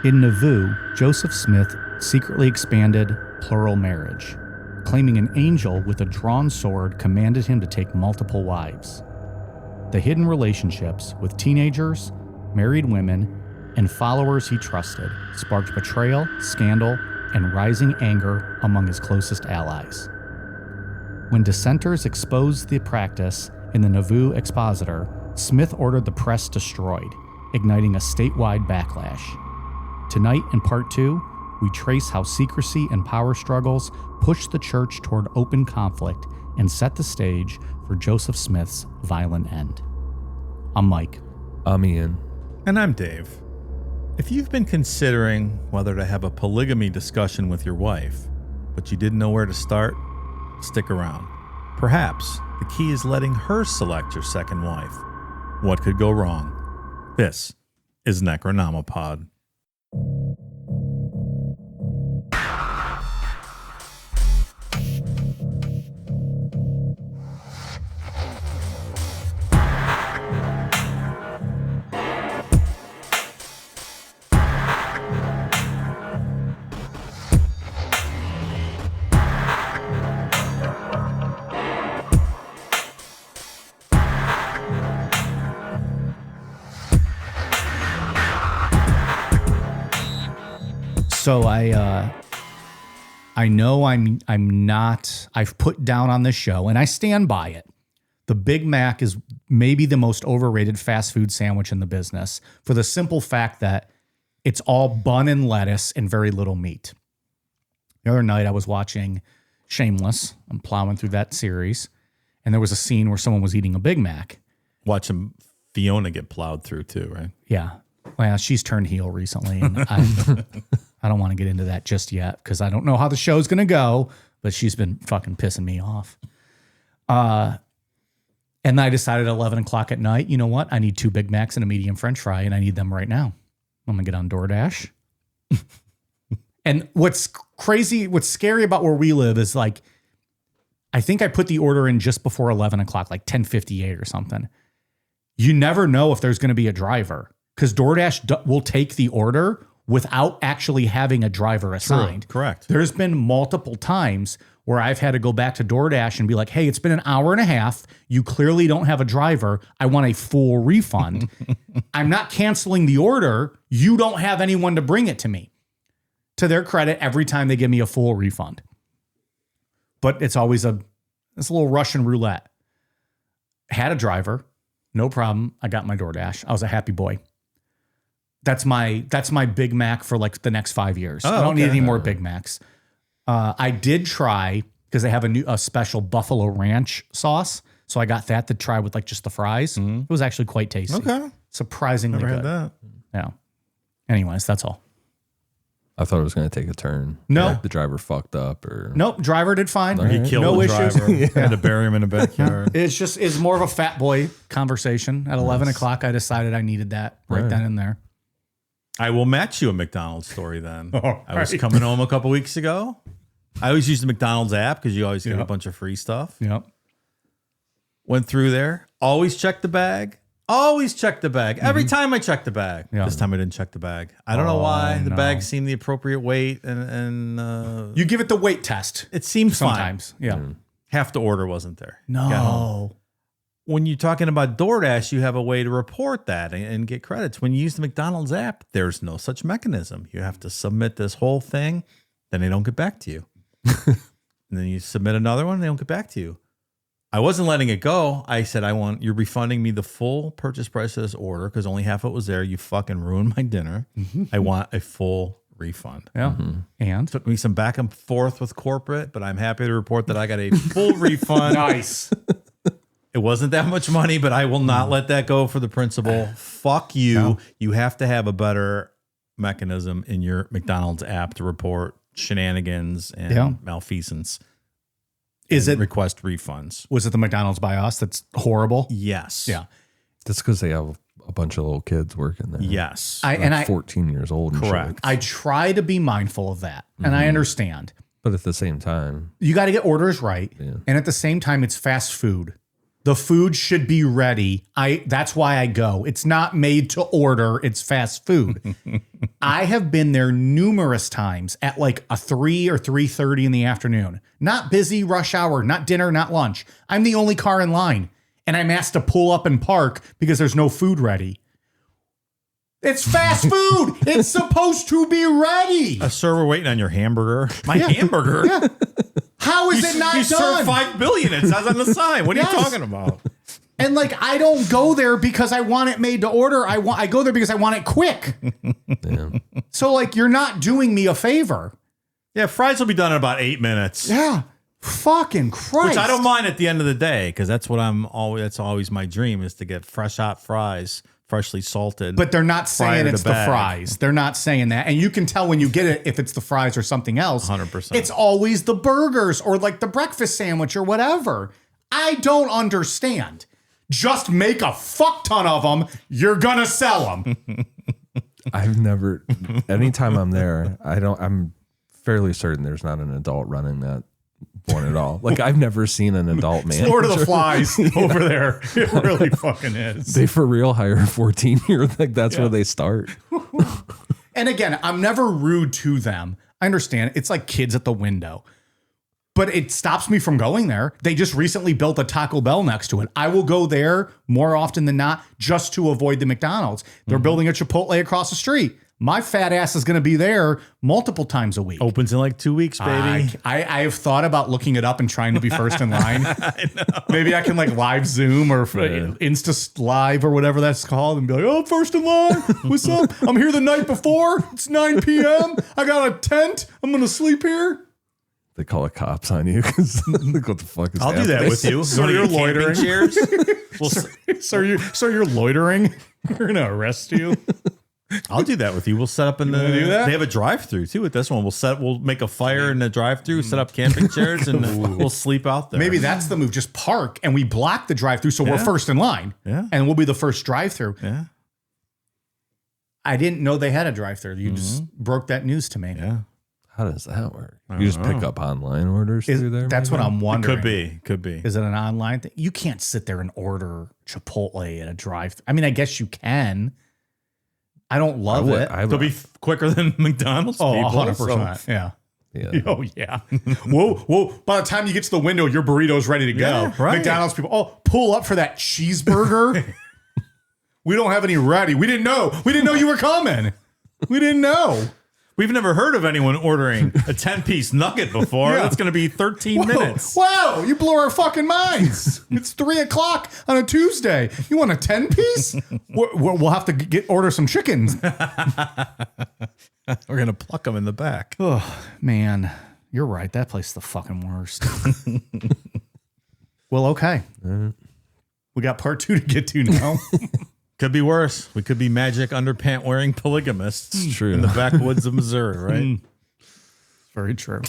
In Nauvoo, Joseph Smith secretly expanded plural marriage, claiming an angel with a drawn sword commanded him to take multiple wives. The hidden relationships with teenagers, married women, and followers he trusted sparked betrayal, scandal, and rising anger among his closest allies. When dissenters exposed the practice in the Nauvoo Expositor, Smith ordered the press destroyed, igniting a statewide backlash. Tonight, in Part 2, we trace how secrecy and power struggles pushed the church toward open conflict and set the stage for Joseph Smith's violent end. I'm Mike. I'm Ian. And I'm Dave. If you've been considering whether to have a polygamy discussion with your wife, but you didn't know where to start, stick around. Perhaps the key is letting her select your second wife. What could go wrong? This is Necronomipod. So I know I'm not, I've put down on this show, and I stand by it. The Big Mac is maybe the most overrated fast food sandwich in the business for the simple fact that it's all bun and lettuce and very little meat. The other night I was watching Shameless. I'm plowing through that series, and there was a scene where someone was eating a Big Mac. Watching Fiona get plowed through too, right? Yeah. Well, she's turned heel recently, and I don't want to get into that just yet because I don't know how the show's going to go, but she's been fucking pissing me off. And I decided at 11 o'clock at night, you know what? I need 2 Big Macs and a medium French fry, and I need them right now. I'm going to get on DoorDash. And what's crazy, what's scary about where we live is like, I think I put the order in just before 11 o'clock, like 10:58 or something. You never know if there's going to be a driver because DoorDash will take the order without actually having a driver assigned. True, correct. There's been multiple times where I've had to go back to DoorDash and be like, hey, it's been an hour and a half. You clearly don't have a driver. I want a full refund. I'm not canceling the order. You don't have anyone to bring it to me. To their credit, every time they give me a full refund. But it's always it's a little Russian roulette. Had a driver. No problem. I got my DoorDash. I was a happy boy. That's my Big Mac for like the next 5 years. I don't need any more Big Macs. I did try because they have a special Buffalo Ranch sauce. So I got that to try with like just the fries. Mm-hmm. It was actually quite tasty. Okay. Surprisingly Never good. Had that. Yeah. Anyways, that's all. I thought it was going to take a turn. No. Like the driver fucked up or... Nope. Driver did fine. He killed no the issues. driver. Had to bury him in a backyard. It's more of a fat boy conversation. At 11 o'clock, I decided I needed that right then and there. I will match you a McDonald's story then. Oh, I was coming home a couple weeks ago. I always use the McDonald's app because you always get a bunch of free stuff. Yep. Went through there. Always check the bag. Always check the bag. Every time I check the bag. Yeah. This time I didn't check the bag. I don't know why. The bag seemed the appropriate weight. And You give it the weight test. it seemed Sometimes. fine. Yeah. Half the order wasn't there. Got home. No. When you're talking about DoorDash, you have a way to report that and get credits. When you use the McDonald's app, there's no such mechanism. You have to submit this whole thing, then they don't get back to you. And then you submit another one, they don't get back to you. I wasn't letting it go. I said, you're refunding me the full purchase price of this order because only half of it was there. You fucking ruined my dinner. I want a full refund. Yeah. And? Took me some back and forth with corporate, but I'm happy to report that I got a full refund. Nice. It wasn't that much money, but I will not let that go for the principle. Fuck you. No. You have to have a better mechanism in your McDonald's app to report shenanigans and malfeasance. Is it request refunds? Was it the McDonald's by us that's horrible? Yes. Yeah. That's because they have a bunch of little kids working there. Yes. Like 14 years old. And correct. Shit. I try to be mindful of that, and I understand. But at the same time, you got to get orders right. Yeah. And at the same time, it's fast food. The food should be ready. That's why I go. It's not made to order. It's fast food. I have been there numerous times at like a 3 or 3:30 in the afternoon. Not busy, rush hour, not dinner, not lunch. I'm the only car in line. And I'm asked to pull up and park because there's no food ready. It's fast food. It's supposed to be ready. Sir, we're waiting on your hamburger. My hamburger? Yeah. How is it not you done? serve 5 billion. It says on the sign. What are you talking about? And like, I don't go there because I want it made to order. I go there because I want it quick. Yeah. So like, you're not doing me a favor. Yeah, fries will be done in about 8 minutes. Yeah. Fucking Christ. Which I don't mind at the end of the day, because that's what that's always my dream, is to get fresh hot fries, freshly salted. But they're not saying it's the fries. They're not saying that. And you can tell when you get it if it's the fries or something else. 100%. It's always the burgers or like the breakfast sandwich or whatever. I don't understand. Just make a fuck ton of them. You're going to sell them. I've never, anytime I'm there, I'm fairly certain there's not an adult running that one at all. Like, I've never seen an adult man. Lord of the Flies over there. It really fucking is. They for real hire a 14-year-old. Like, that's where they start. And again, I'm never rude to them. I understand. It's like kids at the window. But it stops me from going there. They just recently built a Taco Bell next to it. I will go there more often than not just to avoid the McDonald's. They're building a Chipotle across the street. My fat ass is going to be there multiple times a week. Opens in like 2 weeks, baby. I have thought about looking it up and trying to be first in line. I know. Maybe I can like live Zoom or Insta Live or whatever that's called and be like, oh, I'm first in line. What's up? I'm here the night before. It's 9 p.m. I got a tent. I'm going to sleep here. They call the cops on you because like, what the fuck is I'll do that with you. So you're loitering. Chairs? So you're loitering. We're going to arrest you. I'll do that with you. We'll set up in the. Do that? They have a drive-through too with this one. We'll make a fire in the drive-through, set up camping chairs, and we'll sleep out there. Maybe that's the move. Just park and we block the drive-through so we're first in line. Yeah. And we'll be the first drive-through. Yeah. I didn't know they had a drive-through. You just broke that news to me. Yeah. How does that work? You just pick up online orders through there? That's what I'm wondering. Could be. Is it an online thing? You can't sit there and order Chipotle at a drive-through. I mean, I guess you can. I don't love it. It'll be quicker than McDonald's. Oh, people, 100%. so. Yeah. Yeah. Oh, yeah. Whoa. By the time you get to the window, your burrito's ready to go. Yeah, right. McDonald's people, pull up for that cheeseburger. We don't have any ready. We didn't know. We didn't know you were coming. We didn't know. We've never heard of anyone ordering a 10-piece nugget before. Yeah. That's going to be 13 minutes. Wow, you blew our fucking minds. It's 3:00 on a Tuesday. You want a 10-piece? We'll have to order some chickens. We're going to pluck them in the back. Oh, man. You're right. That place is the fucking worst. Well, okay. We got part 2 to get to now. Could be worse. We could be magic underpant wearing polygamists in the backwoods of Missouri, right? Very true.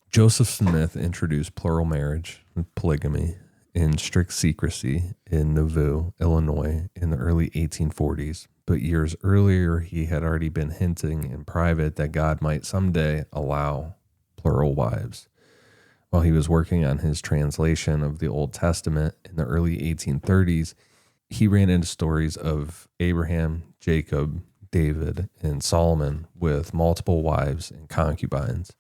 Joseph Smith introduced plural marriage, polygamy, in strict secrecy in Nauvoo, Illinois in the early 1840s. But years earlier, he had already been hinting in private that God might someday allow plural wives. While he was working on his translation of the Old Testament in the early 1830s, he ran into stories of Abraham, Jacob, David, and Solomon with multiple wives and concubines.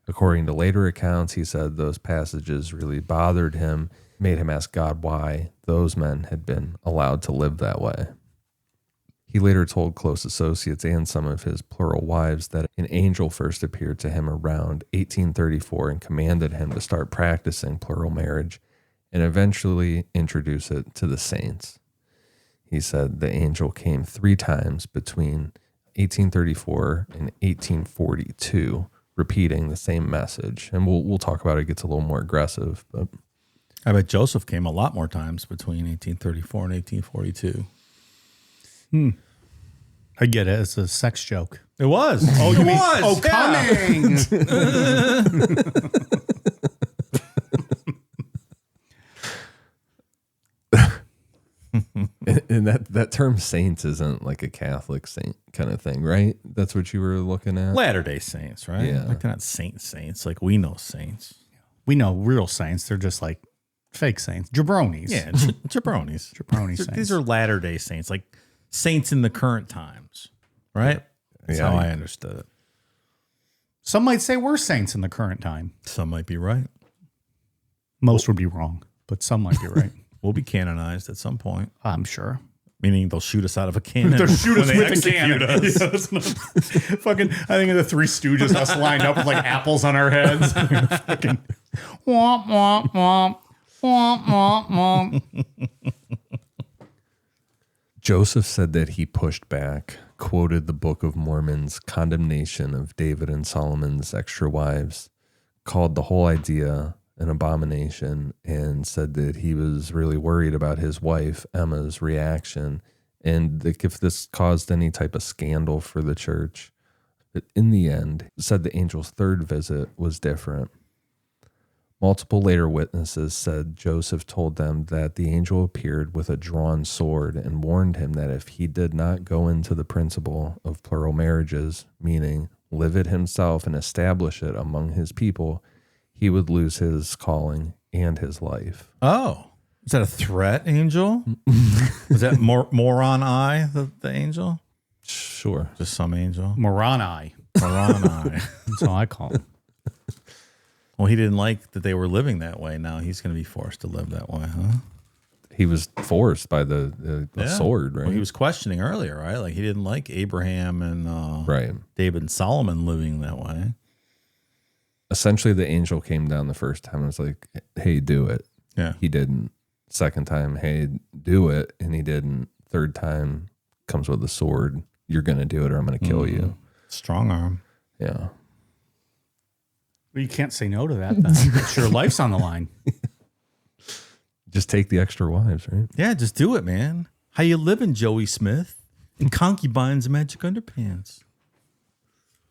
According to later accounts, he said those passages really bothered him, made him ask God why those men had been allowed to live that way. He later told close associates and some of his plural wives that an angel first appeared to him around 1834 and commanded him to start practicing plural marriage and eventually introduce it to the saints. He said the angel came 3 times between 1834 and 1842, repeating the same message. And we'll talk about it. It gets a little more aggressive. But I bet Joseph came a lot more times between 1834 and 1842. I get it. It's a sex joke. It was. Oh, you mean? was. Oh, coming. And that term saints isn't like a Catholic saint kind of thing, right? That's what you were looking at? Latter-day Saints, right? Yeah. Like they're not saints. Like we know saints. We know real saints. They're just like Fake saints. Jabronis. Yeah, jabronis. Jabroni saints. These are Latter-day Saints, like saints in the current times, right? That's how I understood it. Some might say we're saints in the current time. Some might be right. Most would be wrong, but some might be right. We'll be canonized at some point. I'm sure. Meaning they'll shoot us out of a cannon. They'll shoot us when they with a cannon. execute us. Fucking, I think of the Three Stooges, us lined up with like apples on our heads. Fucking womp, womp, womp. Womp, womp, womp. Joseph said that he pushed back, quoted the Book of Mormon's condemnation of David and Solomon's extra wives, called the whole idea an abomination, and said that he was really worried about his wife, Emma's reaction, and that if this caused any type of scandal for the church. But in the end, said the angel's third visit was different. Multiple later witnesses said Joseph told them that the angel appeared with a drawn sword and warned him that if he did not go into the principle of plural marriages, meaning live it himself and establish it among his people, he would lose his calling and his life. Oh, is that a threat, angel? Was that moron eye, the angel? Sure. Just some angel? Moroni. Moron eye. That's all I call him. Well, he didn't like that they were living that way. Now he's going to be forced to live that way, huh? He was forced by the sword, right? Well, he was questioning earlier, right? Like he didn't like Abraham and right. David and Solomon living that way. Essentially, the angel came down the first time and was like, hey, do it. Yeah. He didn't. Second time, hey, do it. And he didn't. Third time, comes with a sword. You're going to do it or I'm going to kill you. Strong arm. Yeah. Well, you can't say no to that then. It's your life's on the line. Just take the extra wives, right? Yeah, just do it, man. How you living, Joey Smith? And concubines and magic underpants.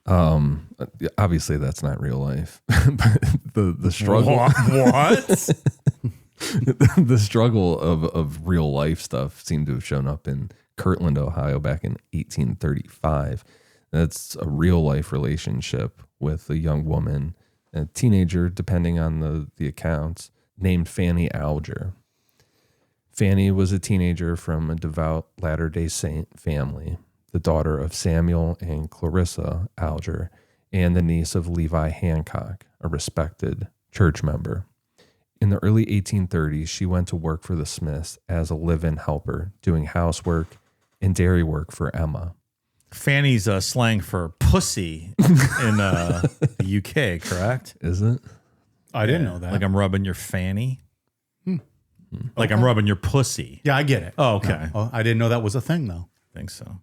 Obviously, that's not real life. But the struggle, What? the struggle of real life stuff seemed to have shown up in Kirtland, Ohio, back in 1835. That's a real life relationship with a young woman, a teenager, depending on the accounts, named Fanny Alger. Fanny was a teenager from a devout Latter-day Saint family, the daughter of Samuel and Clarissa Alger, and the niece of Levi Hancock, a respected church member. In the early 1830s, she went to work for the Smiths as a live-in helper, doing housework and dairy work for Emma. Fanny's slang for pussy in the UK, correct? Is it? I didn't know that. Like I'm rubbing your fanny. Like I'm rubbing your pussy. Yeah, I get it. Oh, okay. Oh, I didn't know that was a thing, though. I think so.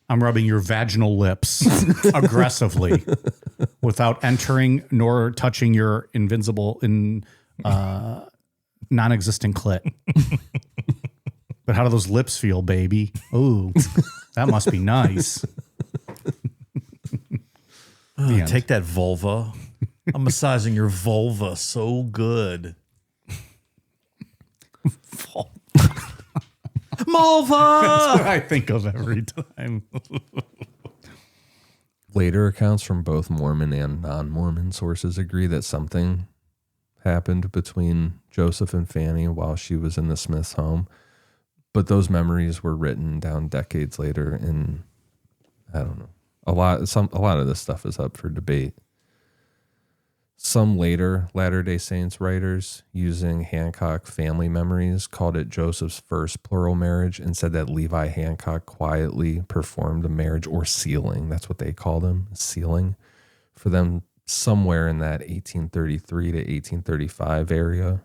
I'm rubbing your vaginal lips aggressively without entering nor touching your non-existent clit. But how do those lips feel, baby? Ooh, that must be nice. Take that vulva. I'm massaging your vulva so good. Mulva! That's what I think of every time. Later accounts from both Mormon and non-Mormon sources agree that something happened between Joseph and Fanny while she was in the Smiths' home, but those memories were written down decades later, and I don't know. A lot of this stuff is up for debate. Some later Latter-day Saints writers, using Hancock family memories, called it Joseph's first plural marriage and said that Levi Hancock quietly performed a marriage or sealing. That's what they called him, sealing, for them somewhere in that 1833 to 1835 area.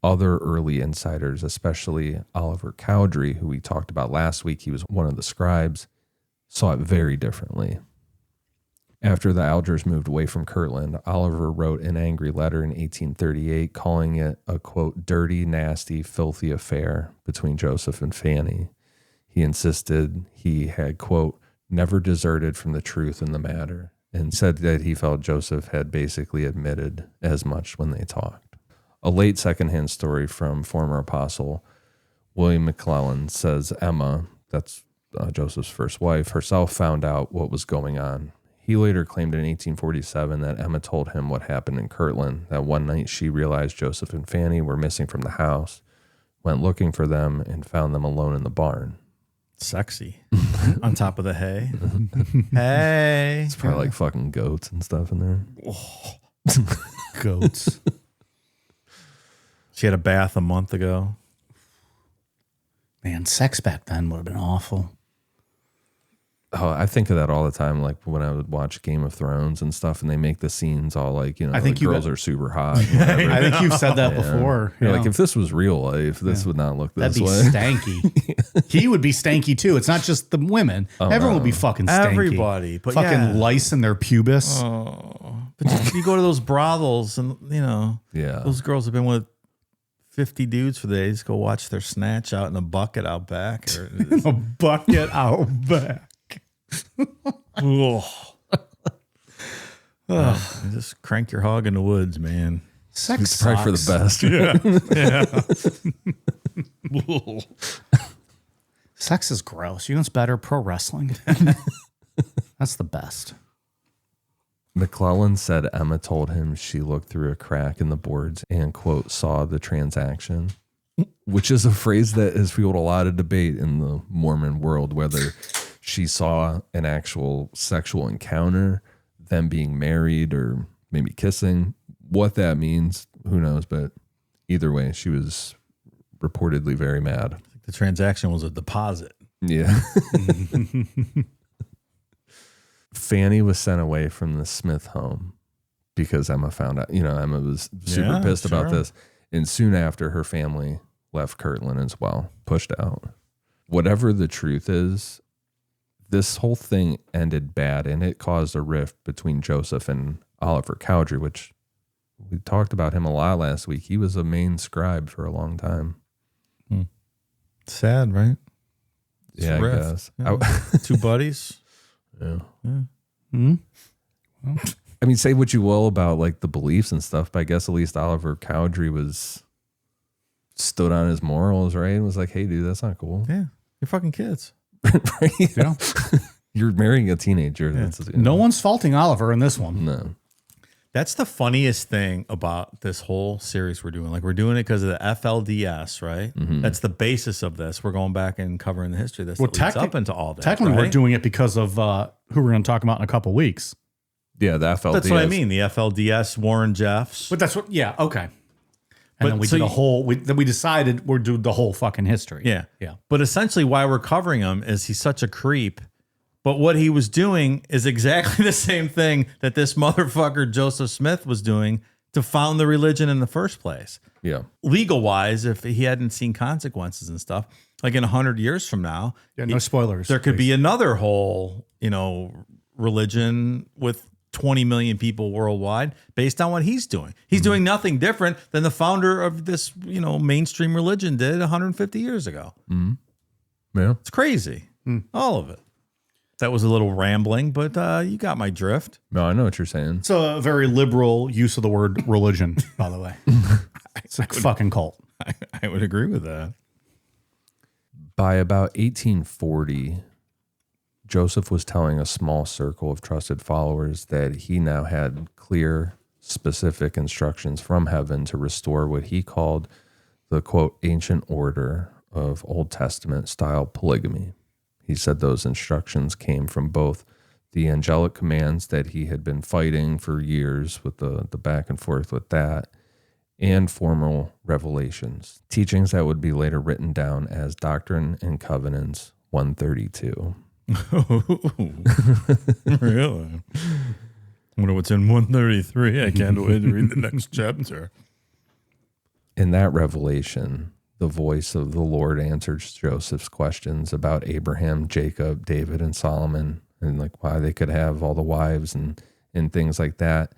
Other early insiders, especially Oliver Cowdery, who we talked about last week, he was one of the scribes, saw it very differently. After the Algers moved away from Kirtland, Oliver wrote an angry letter in 1838 calling it a, quote, dirty, nasty, filthy affair between Joseph and Fanny. He insisted he had, quote, never deserted from the truth in the matter, and said that he felt Joseph had basically admitted as much when they talked. A late secondhand story from former apostle William McClellan says Emma, that's Joseph's first wife, herself found out what was going on. He later claimed in 1847 that Emma told him what happened in Kirtland, that one night she realized Joseph and Fanny were missing from the house, went looking for them, and found them alone in the barn. Sexy. On top of the hay. Hey. It's probably like fucking goats and stuff in there. Goats. She had a bath a month ago. Man, sex back then would have been awful. Oh, I think of that all the time. Like when I would watch Game of Thrones and stuff, and they make the scenes all like, you know, I think the girls are super hot. I think you've said that before. Yeah, Yeah. like if this was real life, this would not look this That'd be way. stanky. He would be stanky too. It's not just the women. Everyone would be fucking stanky. Everybody. But fucking lice in their pubis. But you go to those brothels and, you know, Yeah. those girls have been with 50 dudes for the day. Just go watch their snatch out in a bucket out back. Or, A bucket out back. just crank your hog in the woods, man. Sex It's probably sucks. for the best. Sex is gross. You know what's better? Pro wrestling. That's the best. McClellan said Emma told him she looked through a crack in the boards and, quote, saw the transaction, which is a phrase that has fueled a lot of debate in the Mormon world, whether she saw an actual sexual encounter, them being married or maybe kissing. What that means, who knows? But either way, she was reportedly very mad. The transaction was a deposit. Yeah. Fanny was sent away from the Smith home because Emma found out, you know, Emma was super pissed about this. And soon after, her family left Kirtland as well, pushed out. Whatever the truth is, this whole thing ended bad, and it caused a rift between Joseph and Oliver Cowdery, which we talked about him a lot last week. He was a main scribe for a long time. Sad, right? It's Yeah, I rift. guess. Yeah. Two buddies. Yeah. I mean, say what you will about like the beliefs and stuff, but I guess at least Oliver Cowdery stood on his morals, right? And was like, hey, dude, that's not cool. Yeah. You're fucking kids. Right? Yeah. You're marrying a teenager. Yeah. That's, No one's faulting Oliver in this one. No. That's the funniest thing about this whole series we're doing. Like, we're doing it because of the FLDS, right? That's the basis of this. We're going back and covering the history of this. Well, That leads up into all that. Technically, right? we're doing it because of who we're going to talk about in a couple weeks. Yeah, the FLDS. That's what I mean. The FLDS, Warren Jeffs. But that's what, yeah, okay. But And then we so did a you- whole, then we decided we're doing the whole fucking history. Yeah. Yeah. But essentially why we're covering him is he's such a creep. But what he was doing is exactly the same thing that this motherfucker Joseph Smith was doing to found the religion in the first place. Yeah. Legal wise, if he hadn't seen consequences and stuff, like in 100 years from now, Yeah, no spoilers. there could be another whole, you know, religion with 20 million people worldwide based on what he's doing. He's doing nothing different than the founder of this, you know, mainstream religion did 150 years ago. Yeah. It's crazy. All of it. That was a little rambling, but you got my drift. No, I know what you're saying. It's a very liberal use of the word religion, by the way. It's a fucking cult. I would agree with that. By about 1840, Joseph was telling a small circle of trusted followers that he now had clear, specific instructions from heaven to restore what he called the, quote, ancient order of Old Testament style polygamy. He said those instructions came from both the angelic commands that he had been fighting for years with the back and forth with that, and formal revelations, teachings that would be later written down as Doctrine and Covenants 132. Really? Wonder what's in 133. I can't wait to read the next chapter. In that revelation, the voice of the Lord answers Joseph's questions about Abraham, Jacob, David, and Solomon, and like why they could have all the wives and things like that.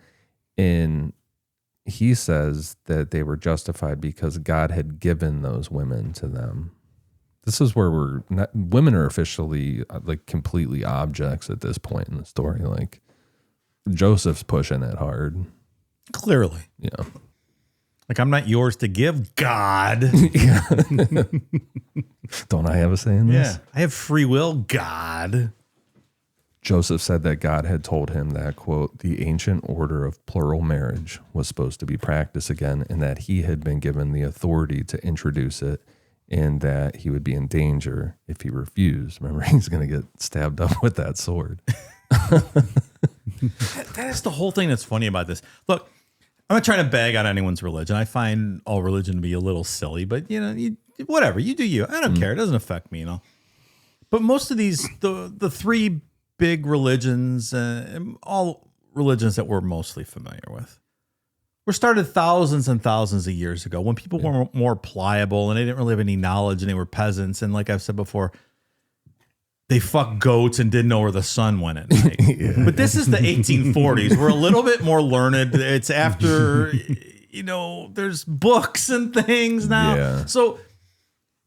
And he says that they were justified because God had given those women to them. This is where women are officially like completely objects at this point in the story. Like Joseph's pushing it hard. Clearly. Yeah. Like, I'm not yours to give, God. Don't I have a say in this? Yeah. I have free will, God. Joseph said that God had told him that, quote, the ancient order of plural marriage was supposed to be practiced again, and that he had been given the authority to introduce it, and that he would be in danger if he refused. Remember, he's going to get stabbed up with that sword. That is the whole thing that's funny about this. Look, I'm not trying to bag on anyone's religion. I find all religion to be a little silly, but whatever, you do you. I don't care. It doesn't affect me, But most of these, the three big religions, all religions that we're mostly familiar with, were started thousands and thousands of years ago when people were more pliable and they didn't really have any knowledge and they were peasants. And like I've said before, they fucked goats and didn't know where the sun went at night. But this is the 1840s. We're a little bit more learned. It's after, there's books and things now. Yeah. So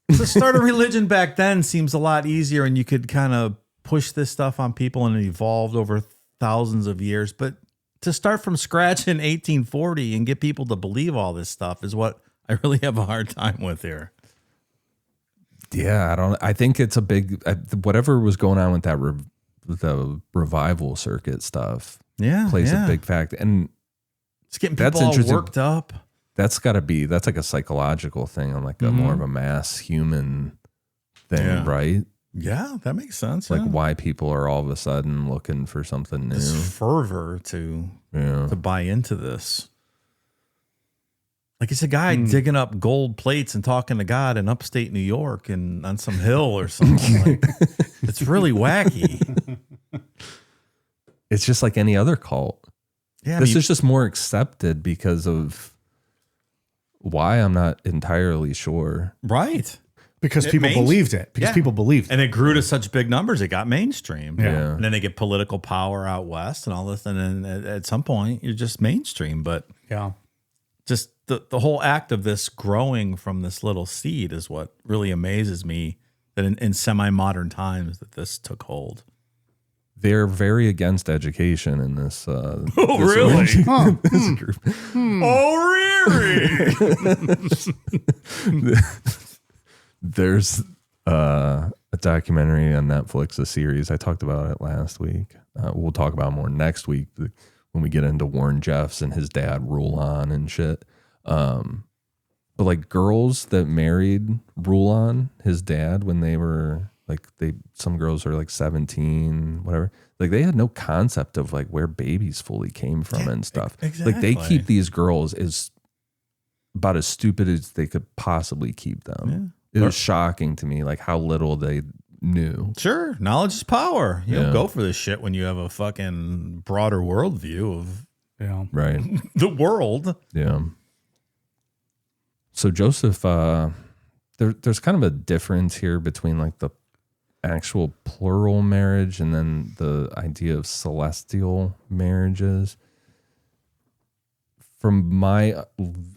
to start a religion back then seems a lot easier, and you could kind of push this stuff on people, and it evolved over thousands of years. But to start from scratch in 1840 and get people to believe all this stuff is what I really have a hard time with here. Yeah, I think it's a big, whatever was going on with that the revival circuit stuff. Plays a big fact, and it's getting people all worked up. That's like a psychological thing on like a more of a mass human thing, right? Yeah, that makes sense. Like why people are all of a sudden looking for something new. This fervor to buy into this. Like it's a guy digging up gold plates and talking to God in upstate New York and on some hill or something. Like, it's really wacky. It's just like any other cult. Yeah, this is just more accepted because of why, I'm not entirely sure. Right. Because people believed it. People believed it. And it grew to such big numbers, it got mainstream. Yeah. And then they get political power out west and all this. And then at some point, you're just mainstream. But just the whole act of this growing from this little seed is what really amazes me, that in semi-modern times that this took hold. They're very against education in this. Really? This group. Oh, really? There's a documentary on Netflix, a series. I talked about it last week. We'll talk about more next week when we get into Warren Jeffs and his dad Rulon and shit. But like girls that married Rulon, his dad, when they were like some girls are like 17, whatever. Like they had no concept of like where babies fully came from and stuff. Exactly. Like they keep these girls as about as stupid as they could possibly keep them. Yeah. It was shocking to me, like how little they knew. Sure. Knowledge is power. You don't go for this shit when you have a fucking broader worldview of right. the world. Yeah. So Joseph, there's kind of a difference here between like the actual plural marriage and then the idea of celestial marriages. From my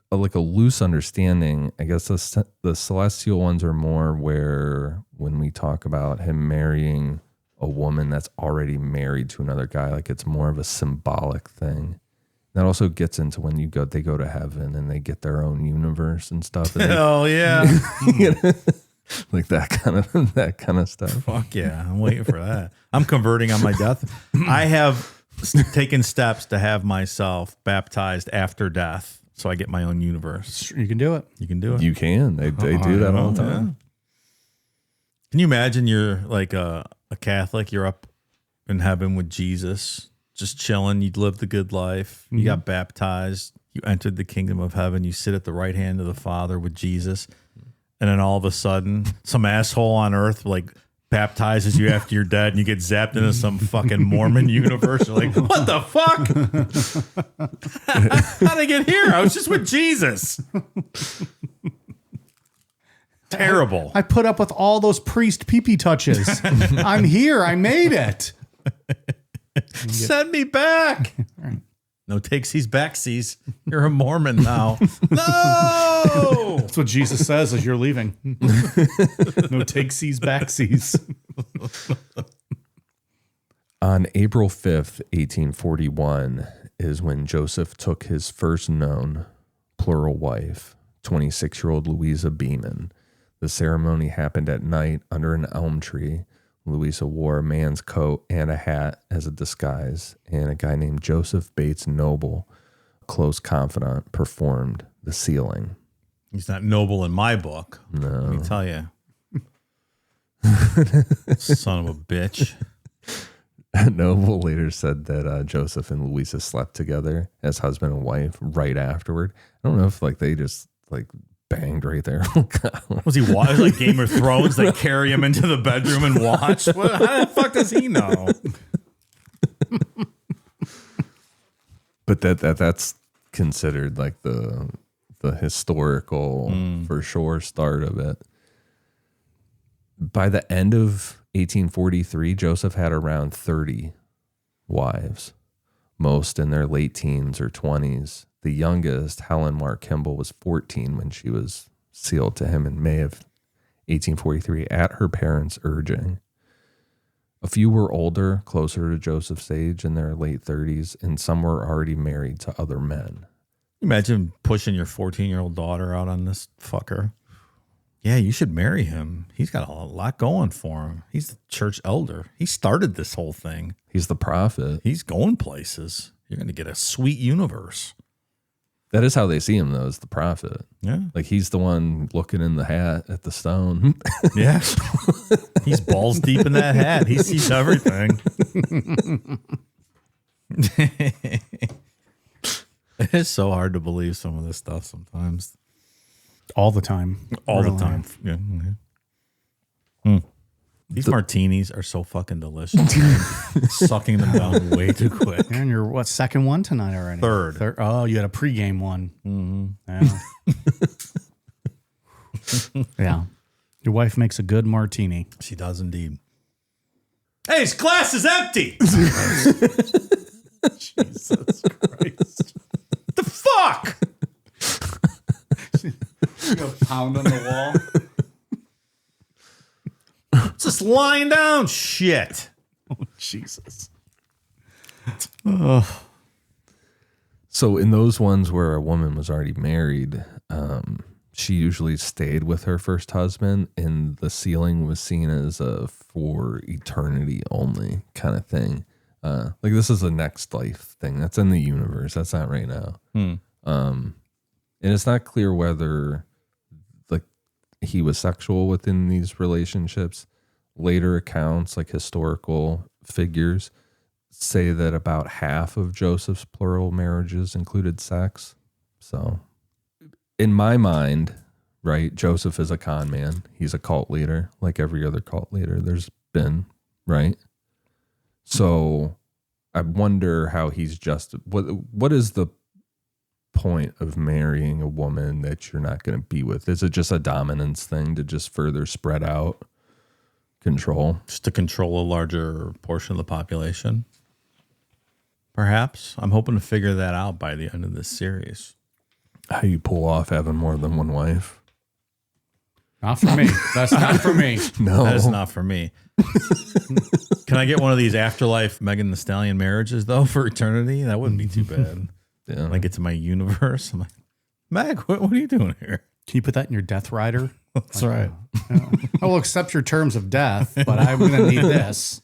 like a loose understanding, I guess the celestial ones are more where when we talk about him marrying a woman that's already married to another guy, like it's more of a symbolic thing. That also gets into when they go to heaven and they get their own universe and stuff. And Hell yeah. Like that kind of stuff. Fuck yeah. I'm waiting for that. I'm converting on my death. I have taken steps to have myself baptized after death so I get my own universe. You can do it. You can do it. You can. They do that all the time. Yeah. Can you imagine you're like a Catholic, you're up in heaven with Jesus, just chilling, you lived the good life, you got baptized, you entered the kingdom of heaven, you sit at the right hand of the Father with Jesus, and then all of a sudden, some asshole on earth like baptizes you after you're dead, and you get zapped into some fucking Mormon universe. You're like, what the fuck? How'd I get here? I was just with Jesus. Terrible. I put up with all those priest pee-pee touches. I'm here. I made it. Send me back. No takesies, backsies. You're a Mormon now. No. That's what Jesus says as you're leaving. No takesies, backsies. On April 5th, 1841, is when Joseph took his first known plural wife, 26-year-old Louisa Beeman. The ceremony happened at night under an elm tree Louisa wore a man's coat and a hat as a disguise, and a guy named Joseph Bates Noble, close confidant, performed the sealing. He's not noble in my book. No. Let me tell you. Son of a bitch. Noble later said that Joseph and Louisa slept together as husband and wife right afterward. I don't know if they just banged right there. Was he watching like Game of Thrones? They carry him into the bedroom and watch? How the fuck does he know? But that's considered the historical for sure start of it. By the end of 1843, Joseph had around 30 wives, most in their late teens or 20s. The youngest, Helen Mar Kimball, was 14 when she was sealed to him in May of 1843 at her parents' urging. A few were older, closer to Joseph's age in their late 30s, and some were already married to other men. Imagine pushing your 14-year-old daughter out on this fucker. Yeah, you should marry him. He's got a lot going for him. He's the church elder. He started this whole thing. He's the prophet. He's going places. You're going to get a sweet universe. That is how they see him, though, as the prophet. Yeah. He's the one looking in the hat at the stone. Yeah. He's balls deep in that hat. He sees everything. It is so hard to believe some of this stuff sometimes. All the time. All the time. Yeah. These martinis are so fucking delicious. Sucking them down way too quick. And you're second one tonight already? Third. Oh, you had a pregame one. Mm-hmm. Yeah. Yeah. Your wife makes a good martini. She does indeed. Hey, his glass is empty. Jesus Christ. What the fuck? You go pound on the wall. It's just lying down shit. Oh, Jesus. So in those ones where a woman was already married, she usually stayed with her first husband, and the sealing was seen as a for eternity only kind of thing. This is a next life thing. That's in the universe. That's not right now. And it's not clear whether he was sexual within these relationships. Later accounts, historical figures, say that about half of Joseph's plural marriages included sex. So in my mind, right, Joseph is a con man. He's a cult leader, like every other cult leader there's been, right? So I wonder how he's just, what is the point of marrying a woman that you're not going to be with? Is it just a dominance thing to just further spread out control? Just to control a larger portion of the population? Perhaps. I'm hoping to figure that out by the end of this series. How you pull off having more than one wife? Not for me. That's not for me. No. That is not for me. Can I get one of these afterlife Megan Thee Stallion marriages, though, for eternity? That wouldn't be too bad. Yeah. When I get to my universe, I'm like, Meg, what are you doing here? Can you put that in your death rider? That's right. I will accept your terms of death, but I'm going to need this.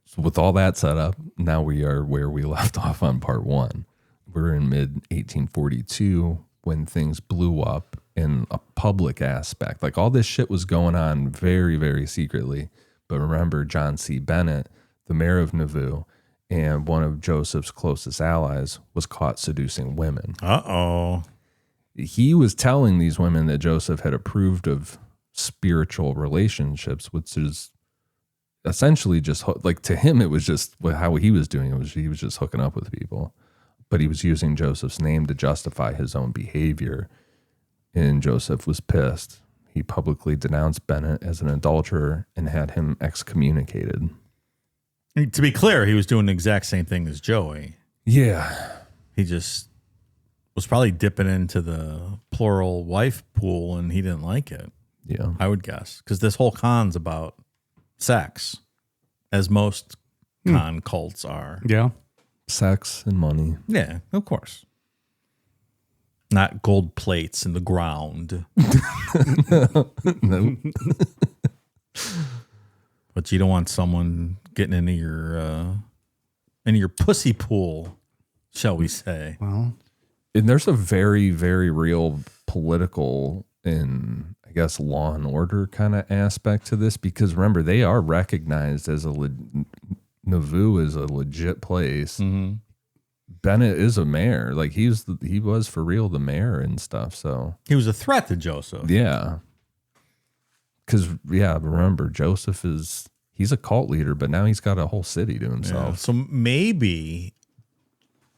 So with all that set up, now we are where we left off on part one. We're in mid-1842 when things blew up in a public aspect. All this shit was going on very, very secretly. But remember, John C. Bennett, the mayor of Nauvoo, and one of Joseph's closest allies, was caught seducing women. Uh-oh. He was telling these women that Joseph had approved of spiritual relationships, which is essentially just, to him, it was just how he was doing it. He was just hooking up with people. But he was using Joseph's name to justify his own behavior. And Joseph was pissed. He publicly denounced Bennett as an adulterer and had him excommunicated. To be clear, he was doing the exact same thing as Joey. Yeah. He just was probably dipping into the plural wife pool and he didn't like it. Yeah. I would guess. Because this whole con's about sex, as most con cults are. Yeah. Sex and money. Yeah, of course. Not gold plates in the ground. No. But you don't want someone getting into your pussy pool, shall we say. Well, And there's a very, very real political and I guess law and order kind of aspect to this, because remember, they are recognized as Nauvoo is a legit place. Mm-hmm. Bennett is a mayor. Like he was for real the mayor and stuff. So He was a threat to Joseph. yeah. Because remember, Joseph he's a cult leader, but now he's got a whole city to himself. Yeah. So maybe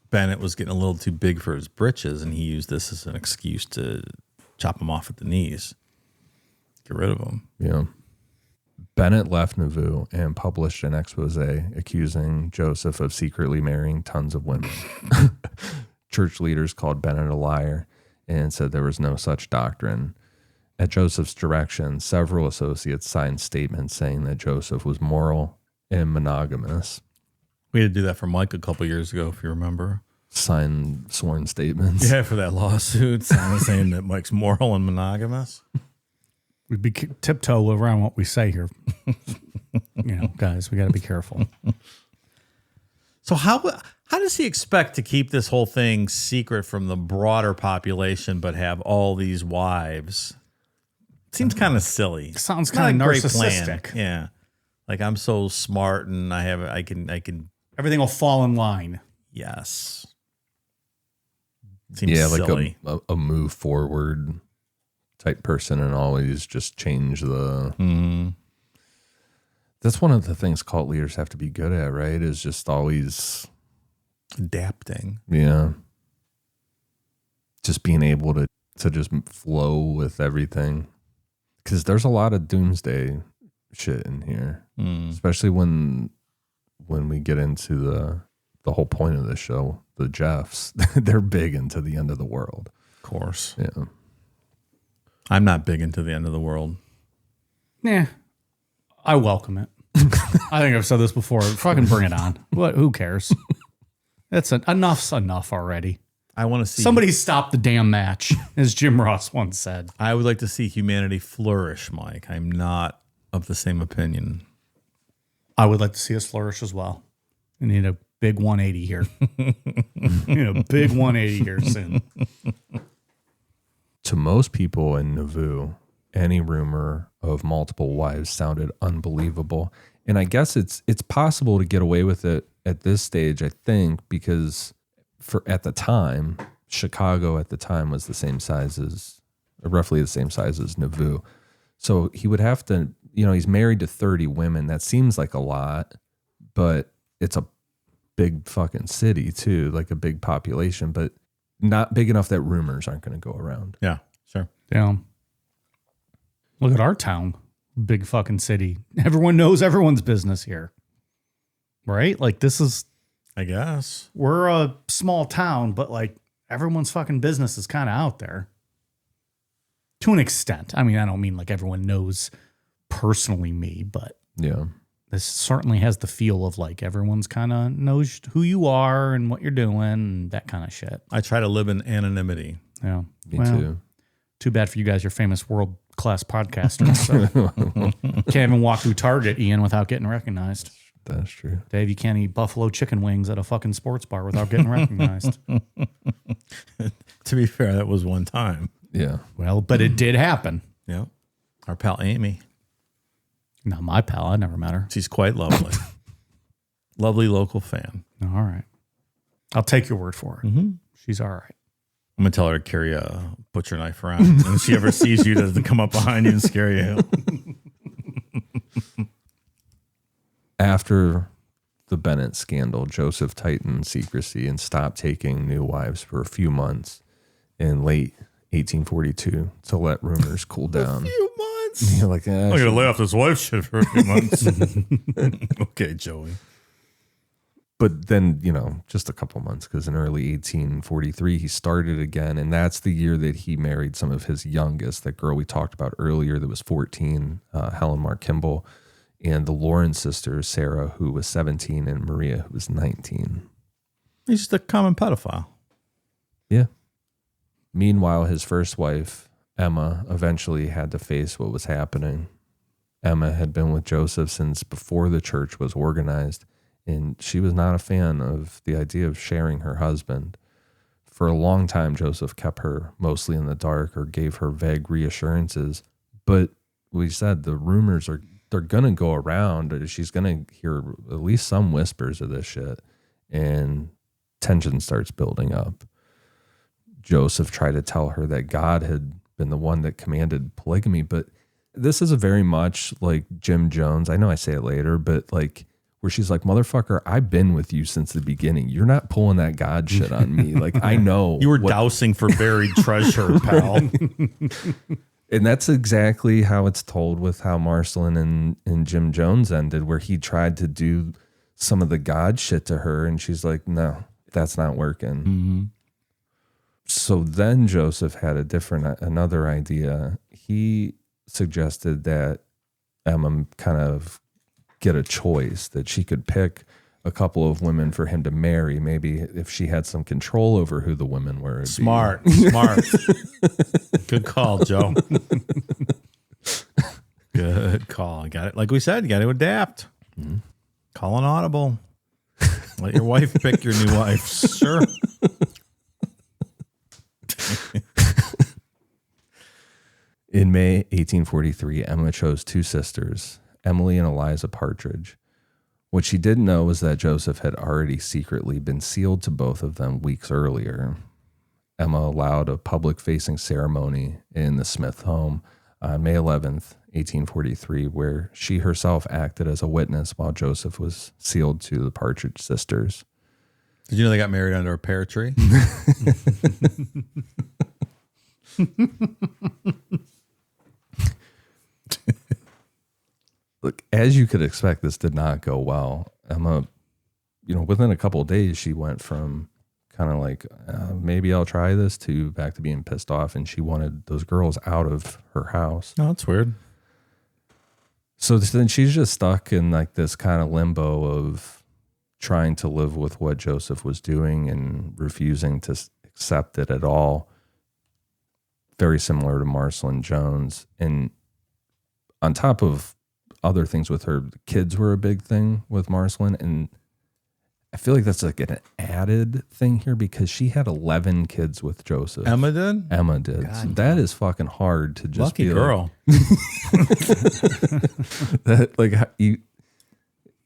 Bennett was getting a little too big for his britches, and he used this as an excuse to chop him off at the knees, get rid of him. Yeah. Bennett left Nauvoo and published an expose accusing Joseph of secretly marrying tons of women. Church leaders called Bennett a liar and said there was no such doctrine. At Joseph's direction, several associates signed statements saying that Joseph was moral and monogamous. We had to do that for Mike a couple years ago, if you remember. Signed sworn statements. Yeah, for that lawsuit, saying that Mike's moral and monogamous. we'd be tiptoe around what we say here. Guys, we got to be careful. So how does he expect to keep this whole thing secret from the broader population, but have all these wives? Seems kind of silly. Sounds Not kind a of great narcissistic. plan. Yeah, like I'm so smart and I can. Everything will fall in line. Yes. Seems silly. Like a move forward type person, and always just change the. Mm-hmm. That's one of the things cult leaders have to be good at, right? Is just always adapting. Yeah. Just being able to just flow with everything. Because there's a lot of doomsday shit in here, especially when we get into the whole point of the show, the Jeffs. They're big into the end of the world. Of course. Yeah. I'm not big into the end of the world. Yeah. I welcome it. I think I've said this before. Fucking bring it on. What? Who cares? Enough's enough already. I want to see somebody stop the damn match, as Jim Ross once said. I would like to see humanity flourish, Mike. I'm not of the same opinion. I would like to see us flourish as well. We need a big 180 here. A big 180 here soon. To most people in Nauvoo, any rumor of multiple wives sounded unbelievable. And I guess it's possible to get away with it at this stage, I think, because at the time, Chicago at the time was roughly the same size as Nauvoo. So he would have to, he's married to 30 women. That seems like a lot, but it's a big fucking city too, like a big population, but not big enough that rumors aren't going to go around. Yeah, sure. Yeah. Look at our town. Big fucking city. Everyone knows everyone's business here. Right? Like this is, I guess. We're a small town, but like everyone's fucking business is kind of out there. To an extent. I mean, I don't mean like everyone knows personally me, but yeah, this certainly has the feel of like everyone's kind of knows who you are and what you're doing and that kind of shit. I try to live in anonymity. Yeah. Me too. Too bad for you guys. You're famous world-class podcasters. So. Can't even walk through Target, Ian, without getting recognized. That's true. Dave, you can't eat buffalo chicken wings at a fucking sports bar without getting recognized. To be fair, that was one time. Yeah. Well, but it did happen. Yeah. Our pal Amy. Not my pal. I never met her. She's quite lovely. Lovely local fan. All right. I'll take your word for it. Mm-hmm. She's all right. I'm going to tell her to carry a butcher knife around. And if she ever sees you, doesn't come up behind you and scare you. After the Bennett scandal, Joseph tightened secrecy and stopped taking new wives for a few months in late 1842 to let rumors cool down. A few months? You're like, I'm going to lay off this wife shit for a few months. Okay, Joey. But then, just a couple months, because in early 1843, he started again. And that's the year that he married some of his youngest, that girl we talked about earlier that was 14, Helen Mark Kimball, and the Lawrence sisters, Sarah, who was 17, and Maria, who was 19. He's just a common pedophile. Yeah. Meanwhile, his first wife, Emma, eventually had to face what was happening. Emma had been with Joseph since before the church was organized, and she was not a fan of the idea of sharing her husband. For a long time, Joseph kept her mostly in the dark or gave her vague reassurances. But we said the rumors they're going to go around. She's going to hear at least some whispers of this shit, and tension starts building up. Joseph tried to tell her that God had been the one that commanded polygamy, but this is a very much like Jim Jones. I know I say it later, but like where she's like, motherfucker, I've been with you since the beginning. You're not pulling that God shit on me. Like, I know. You were dousing for buried treasure, pal. And that's exactly how it's told with how Marceline and Jim Jones ended, where he tried to do some of the God shit to her. And she's like, no, that's not working. Mm-hmm. So then Joseph had another idea. He suggested that Emma kind of get a choice, that she could pick a couple of women for him to marry. Maybe if she had some control over who the women were. Smart. Good call, Joe. Good call. Got it. Like we said, you got to adapt. Mm-hmm. Call an audible. Let your wife pick your new wife. Sure. In May 1843, Emma chose two sisters, Emily and Eliza Partridge. What she didn't know was that Joseph had already secretly been sealed to both of them weeks earlier. Emma allowed a public-facing ceremony in the Smith home on May 11th, 1843, where she herself acted as a witness while Joseph was sealed to the Partridge sisters. Did you know they got married under a pear tree? Look, as you could expect, this did not go well. Emma, within a couple of days, she went from kind of like, maybe I'll try this, to back to being pissed off, and she wanted those girls out of her house. Oh, that's weird. So then she's just stuck in like this kind of limbo of trying to live with what Joseph was doing and refusing to accept it at all. Very similar to Marceline Jones. And on top of other things with her, the kids were a big thing with Marceline. And I feel like that's like an added thing here because she had 11 kids with Joseph. Emma did? Emma did. God, so that is fucking hard to just lucky be girl. Like, that, like, you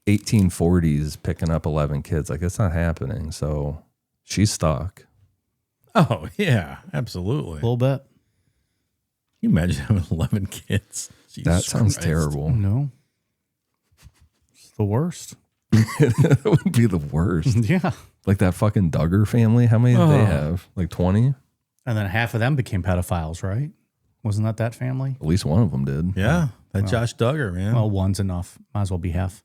1840s picking up 11 kids, like, it's not happening. So she's stuck. Oh, yeah, absolutely. A little bit. Can you imagine having 11 kids? Jesus That sounds Christ. terrible. No. It's the worst. That would be the worst. Yeah. Like that fucking Duggar family. How many did they have? Like 20? And then half of them became pedophiles, right? Wasn't that family? At least one of them did. Yeah, that Josh Duggar, man. Well, one's enough. Might as well be half.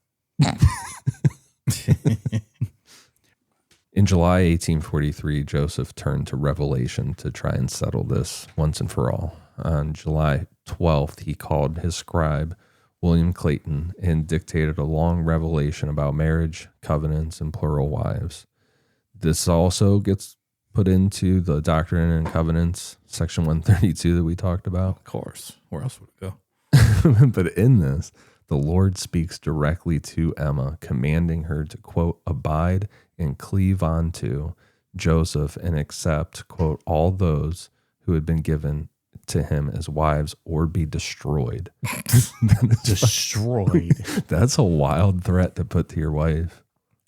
In July 1843, Joseph turned to revelation to try and settle this once and for all. On July 12th, he called his scribe, William Clayton, and dictated a long revelation about marriage, covenants, and plural wives. This also gets put into the Doctrine and Covenants, section 132 that we talked about. Of course. Where else would it go? But in this, the Lord speaks directly to Emma, commanding her to, quote, abide and cleave onto Joseph and accept, quote, all those who had been given to him as wives or be destroyed. Destroyed. That's a wild threat to put to your wife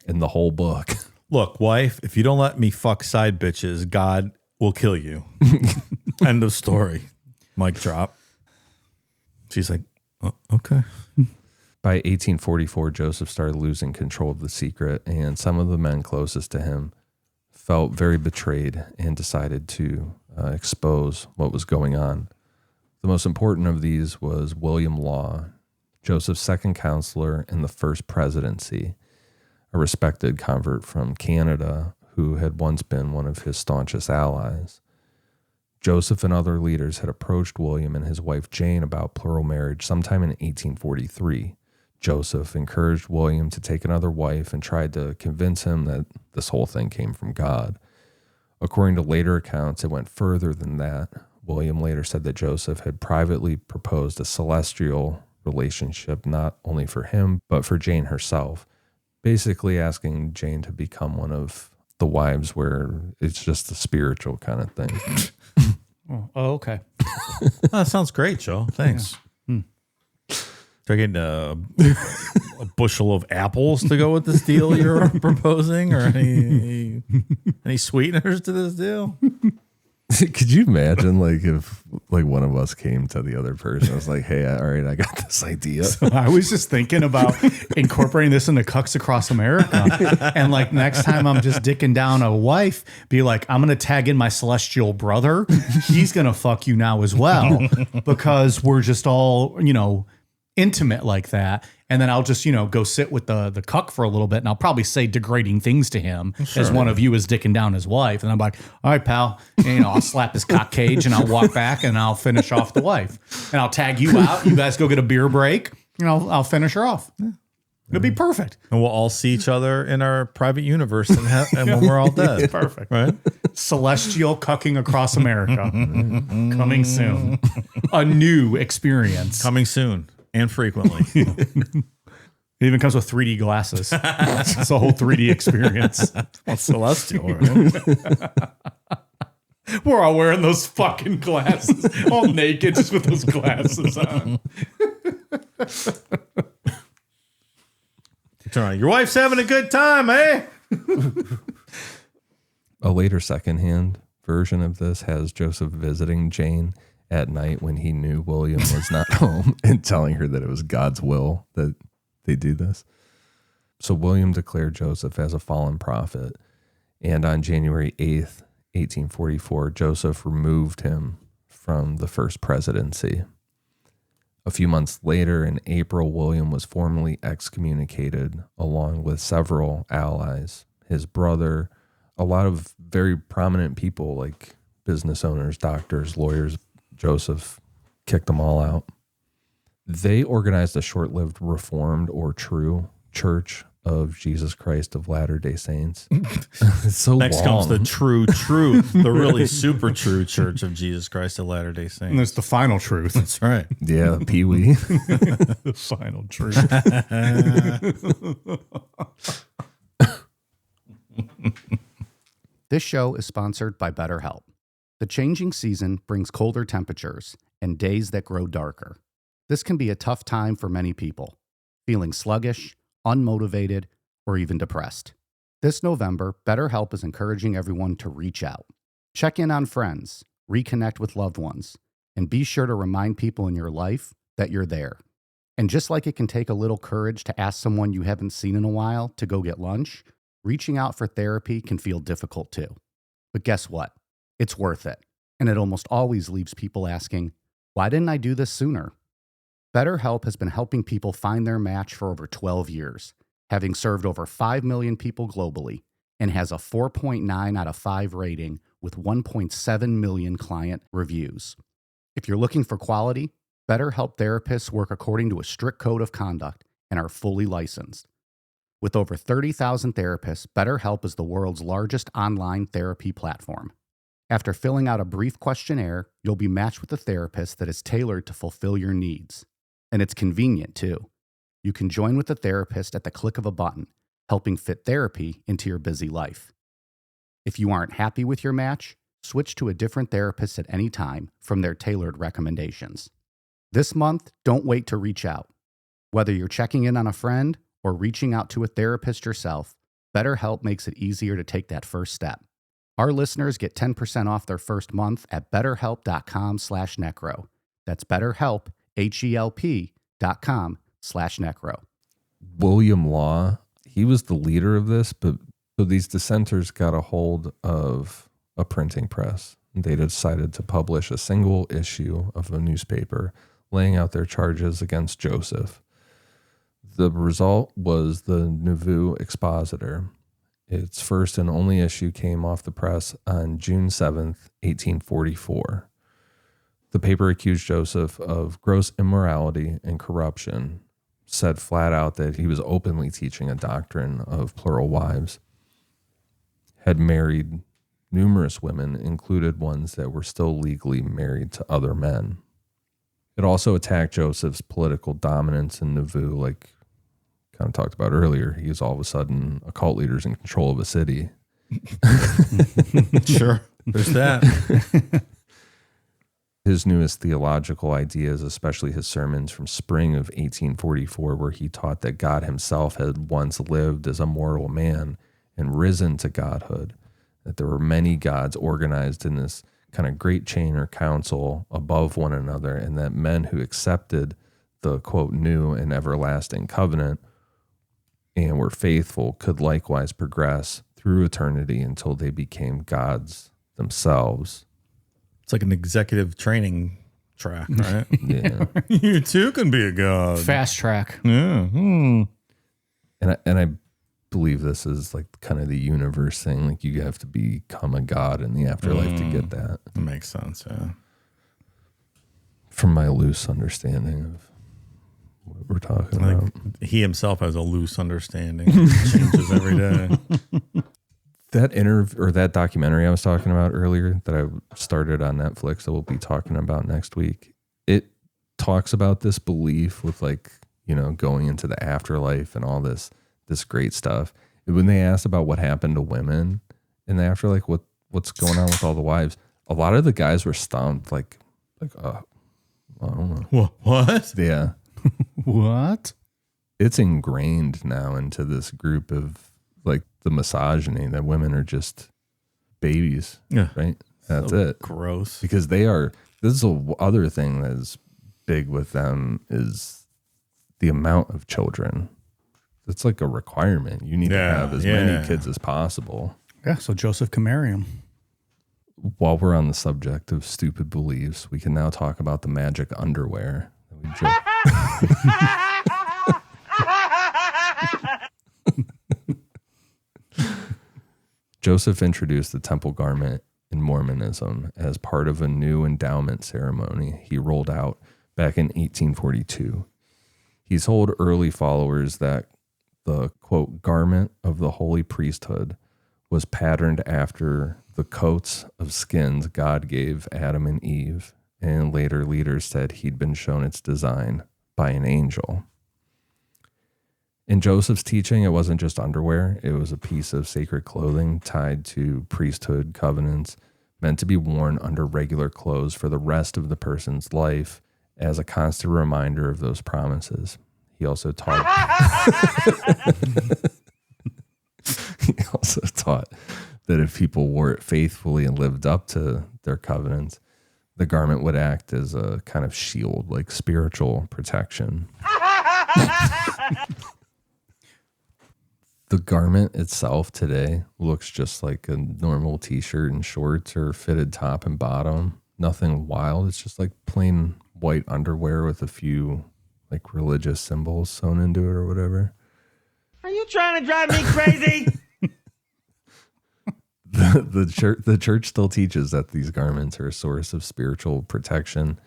in the whole book. Look, wife, if you don't let me fuck side bitches, God will kill you. End of story. Mic drop. She's like, oh, okay. By 1844, Joseph started losing control of the secret, and some of the men closest to him felt very betrayed and decided to expose what was going on. The most important of these was William Law, Joseph's second counselor in the first presidency, a respected convert from Canada who had once been one of his staunchest allies. Joseph and other leaders had approached William and his wife Jane about plural marriage sometime in 1843. Joseph encouraged William to take another wife and tried to convince him that this whole thing came from God. According to later accounts, it went further than that. William later said that Joseph had privately proposed a celestial relationship, not only for him, but for Jane herself. Basically asking Jane to become one of the wives where it's just a spiritual kind of thing. Oh, okay. That sounds great, Joe. Thanks. Do I get a bushel of apples to go with this deal you're proposing, or any sweeteners to this deal? Could you imagine, like, if like one of us came to the other person, I was like, "Hey, all right, I got this idea." So I was just thinking about incorporating this into Cucks Across America, and like next time I'm just dicking down a wife, be like, "I'm gonna tag in my celestial brother. He's gonna fuck you now as well," because we're just all intimate like that. And then I'll just, go sit with the cuck for a little bit, and I'll probably say degrading things to him as one of you is dicking down his wife. And I'm like, all right, pal. And, I'll slap his cock cage and I'll walk back and I'll finish off the wife. And I'll tag you out. You guys go get a beer break. I'll finish her off. Yeah. It'll be perfect. And we'll all see each other in our private universe and when we're all dead. Perfect. Right? Celestial Cucking Across America. Coming soon. A new experience. Coming soon. And frequently. It even comes with 3D glasses. It's a whole 3D experience. Well, celestial, right? We're all wearing those fucking glasses, all naked, just with those glasses on. Turn on. Your wife's having a good time, eh? A later secondhand version of this has Joseph visiting Jane at night when he knew William was not home and telling her that it was God's will that they do this. So William declared Joseph as a fallen prophet. And on January 8th, 1844, Joseph removed him from the first presidency. A few months later, in April, William was formally excommunicated along with several allies, his brother, a lot of very prominent people like business owners, doctors, lawyers. Joseph kicked them all out. They organized a short-lived Reformed or True Church of Jesus Christ of Latter-day Saints. It's so Next long. comes the true, the really super true Church of Jesus Christ of Latter-day Saints. And there's the final truth. That's right. Yeah, Pee-wee. The final truth. This show is sponsored by BetterHelp. The changing season brings colder temperatures and days that grow darker. This can be a tough time for many people, feeling sluggish, unmotivated, or even depressed. This November, BetterHelp is encouraging everyone to reach out. Check in on friends, reconnect with loved ones, and be sure to remind people in your life that you're there. And just like it can take a little courage to ask someone you haven't seen in a while to go get lunch, reaching out for therapy can feel difficult too. But guess what? It's worth it. And it almost always leaves people asking, why didn't I do this sooner? BetterHelp has been helping people find their match for over 12 years, having served over 5 million people globally, and has a 4.9 out of 5 rating with 1.7 million client reviews. If you're looking for quality, BetterHelp therapists work according to a strict code of conduct and are fully licensed. With over 30,000 therapists, BetterHelp is the world's largest online therapy platform. After filling out a brief questionnaire, you'll be matched with a therapist that is tailored to fulfill your needs. And it's convenient, too. You can join with a therapist at the click of a button, helping fit therapy into your busy life. If you aren't happy with your match, switch to a different therapist at any time from their tailored recommendations. This month, don't wait to reach out. Whether you're checking in on a friend or reaching out to a therapist yourself, BetterHelp makes it easier to take that first step. Our listeners get 10% off their first month at betterhelp.com/necro. That's BetterHelp, HELP.com/necro. William Law, he was the leader of this, but these dissenters got a hold of a printing press. They decided to publish a single issue of a newspaper laying out their charges against Joseph. The result was the Nauvoo Expositor. Its first and only issue came off the press on June 7th, 1844. The paper accused Joseph of gross immorality and corruption, said flat out that he was openly teaching a doctrine of plural wives, had married numerous women, included ones that were still legally married to other men. It It also attacked Joseph's political dominance in Nauvoo, like kind of talked about earlier. He's all of a sudden a cult leader's in control of a city. Sure. There's that. His newest theological ideas, especially his sermons from spring of 1844, where he taught that God himself had once lived as a mortal man and risen to godhood, that there were many gods organized in this kind of great chain or council above one another, and that men who accepted the, quote, new and everlasting covenant and were faithful could likewise progress through eternity until they became gods themselves. It's like an executive training track, right? Yeah. You too can be a god. Fast track. Yeah. And I believe this is like kind of the universe thing. Like you have to become a god in the afterlife to get that. That makes sense, yeah. From my loose understanding of what we're talking Like about. he himself has a loose understanding. It changes every day. That interview or that documentary I was talking about earlier that I started on Netflix that we'll be talking about next week, it talks about this belief with like, you know, going into the afterlife and all this great stuff. When they asked about what happened to women in the afterlife, what's going on with all the wives, a lot of the guys were stumped like I don't know. What? Yeah. What? It's ingrained now into this group of like the misogyny that women are just babies. Yeah. Right. That's So it. Gross. Because they are, this is the other thing that is big with them is the amount of children. It's like a requirement. You need to have as many kids as possible. Yeah, so Joseph can marry him. While we're on the subject of stupid beliefs, we can now talk about the magic underwear. Joseph introduced the temple garment in Mormonism as part of a new endowment ceremony he rolled out back in 1842. He told early followers that the, quote, garment of the holy priesthood was patterned after the coats of skins God gave Adam and Eve, and later leaders said he'd been shown its design by an angel. In Joseph's teaching, it wasn't just underwear. It was a piece of sacred clothing tied to priesthood covenants, meant to be worn under regular clothes for the rest of the person's life as a constant reminder of those promises. He also taught that if people wore it faithfully and lived up to their covenants, the garment would act as a kind of shield, like spiritual protection. The garment itself today looks just like a normal t-shirt and shorts or fitted top and bottom. Nothing wild. It's just like plain white underwear with a few like religious symbols sewn into it or whatever. Are you trying to drive me crazy? The church still teaches that these garments are a source of spiritual protection,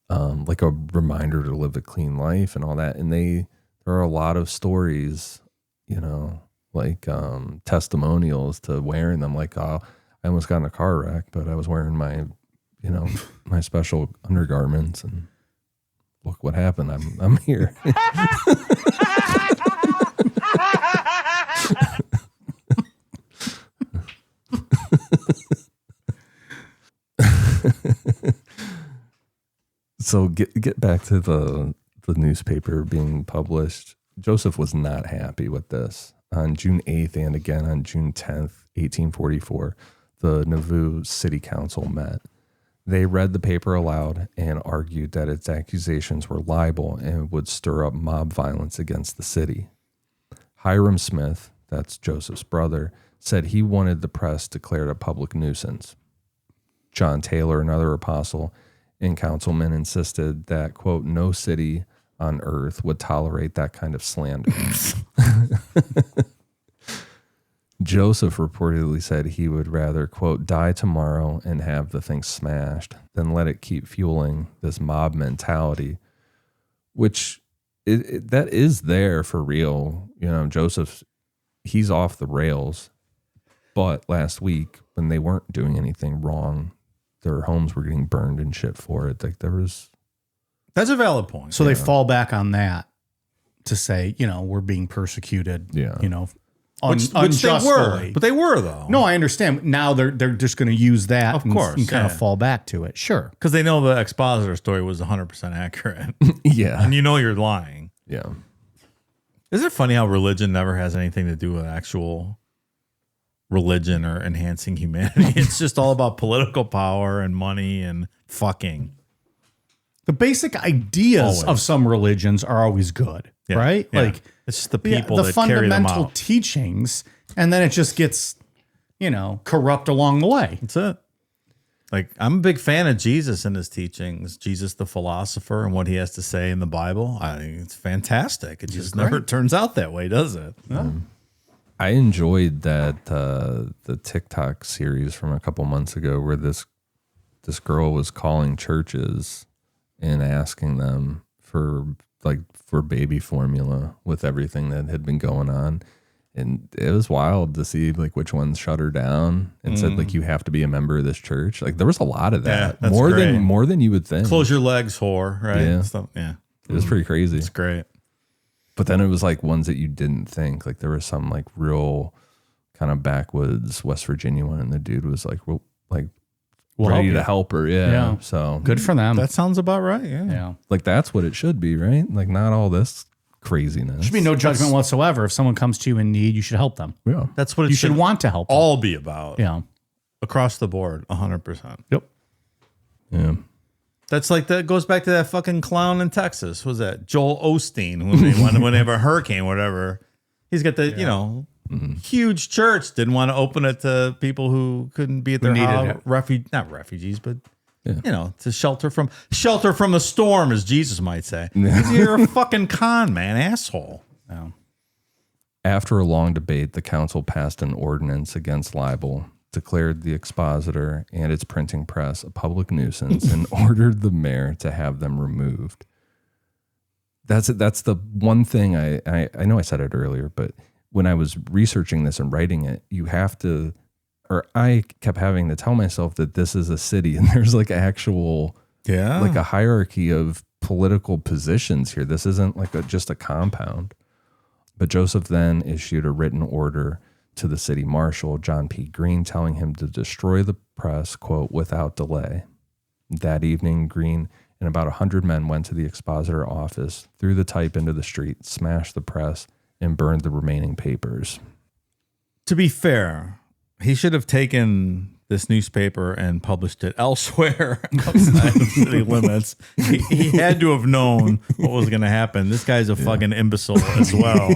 like a reminder to live a clean life and all that. And there are a lot of stories, you know, like testimonials to wearing them. Like, oh, I almost got in a car wreck, but I was wearing my, you know, my special undergarments, and look what happened. I'm here. So get back to the newspaper being published. Joseph was not happy with this. On June 8th and again on June 10th, 1844, the Nauvoo City Council met. They read the paper aloud and argued that its accusations were libel and would stir up mob violence against the city. Hyrum Smith, that's Joseph's brother, said he wanted the press declared a public nuisance. John Taylor, another apostle and councilman, insisted that, quote, no city on earth would tolerate that kind of slander. Joseph reportedly said he would rather, quote, die tomorrow and have the thing smashed than let it keep fueling this mob mentality, which that is there for real. You know, Joseph, he's off the rails. But last week, when they weren't doing anything wrong, their homes were getting burned and shit for it. Like there was That's a valid point. So they fall back on that to say, we're being persecuted. Yeah. Which they unjustly. were, but they were though. No, I understand. Now they're just going to use that, Of course, and kind of yeah. fall back to it. Sure. Because they know the expositor story was 100% accurate, Yeah. and you're lying. Yeah. Isn't it funny how religion never has anything to do with actual religion or enhancing humanity? It's just all about political power and money and fucking. The basic ideas Always. of some religions are always good, Yeah, right? yeah. Like It's just the people the that carry them fundamental out. teachings, and then it just gets, corrupt along the way. That's it. Like, I'm a big fan of Jesus and his teachings, Jesus the philosopher and what he has to say in the Bible. I think it's fantastic. It just never turns out that way, does it? I enjoyed that the TikTok series from a couple months ago where this girl was calling churches and asking them for baby formula with everything that had been going on. And it was wild to see which ones shut her down and said you have to be a member of this church. There was a lot of Yeah, that. that's more great. than you would think. Close your legs, whore, right? Yeah. Yeah. It was pretty crazy. It's great. But then it was ones that you didn't think. There was some real kind of backwoods West Virginia one, and the dude was We'll ready help to you. help her. Yeah. Yeah. So Good for them. That sounds about right. Yeah. yeah. that's what it should be, right? Not all this craziness. Should be no judgment whatsoever. If someone comes to you in need, you should help them. Yeah. That's what it You should want to help them. all be about. Yeah. Across the board, 100%. Yep. Yeah. That's that goes back to that fucking clown in Texas. Who's that? Joel Osteen. When they have a hurricane, whatever. He's got the, huge church. Didn't want to open it to people who couldn't be at their needed house. it. Not refugees, but to shelter from the storm, as Jesus might say. You're a fucking con man, asshole. Yeah. After a long debate, the council passed an ordinance against libel, declared the Expositor and its printing press a public nuisance, and ordered the mayor to have them removed. That's it. That's the one thing I know I said it earlier, but when I was researching this and writing it, I kept having to tell myself that this is a city and there's actual, a hierarchy of political positions here. This isn't just a compound. But Joseph then issued a written order to the city marshal, John P. Green, telling him to destroy the press, quote, without delay. That evening, Green and about 100 men went to the Expositor office, threw the type into the street, smashed the press, and burned the remaining papers. To be fair, he should have taken this newspaper and published it elsewhere outside the city limits. He had to have known what was going to happen. This guy's a fucking imbecile as well.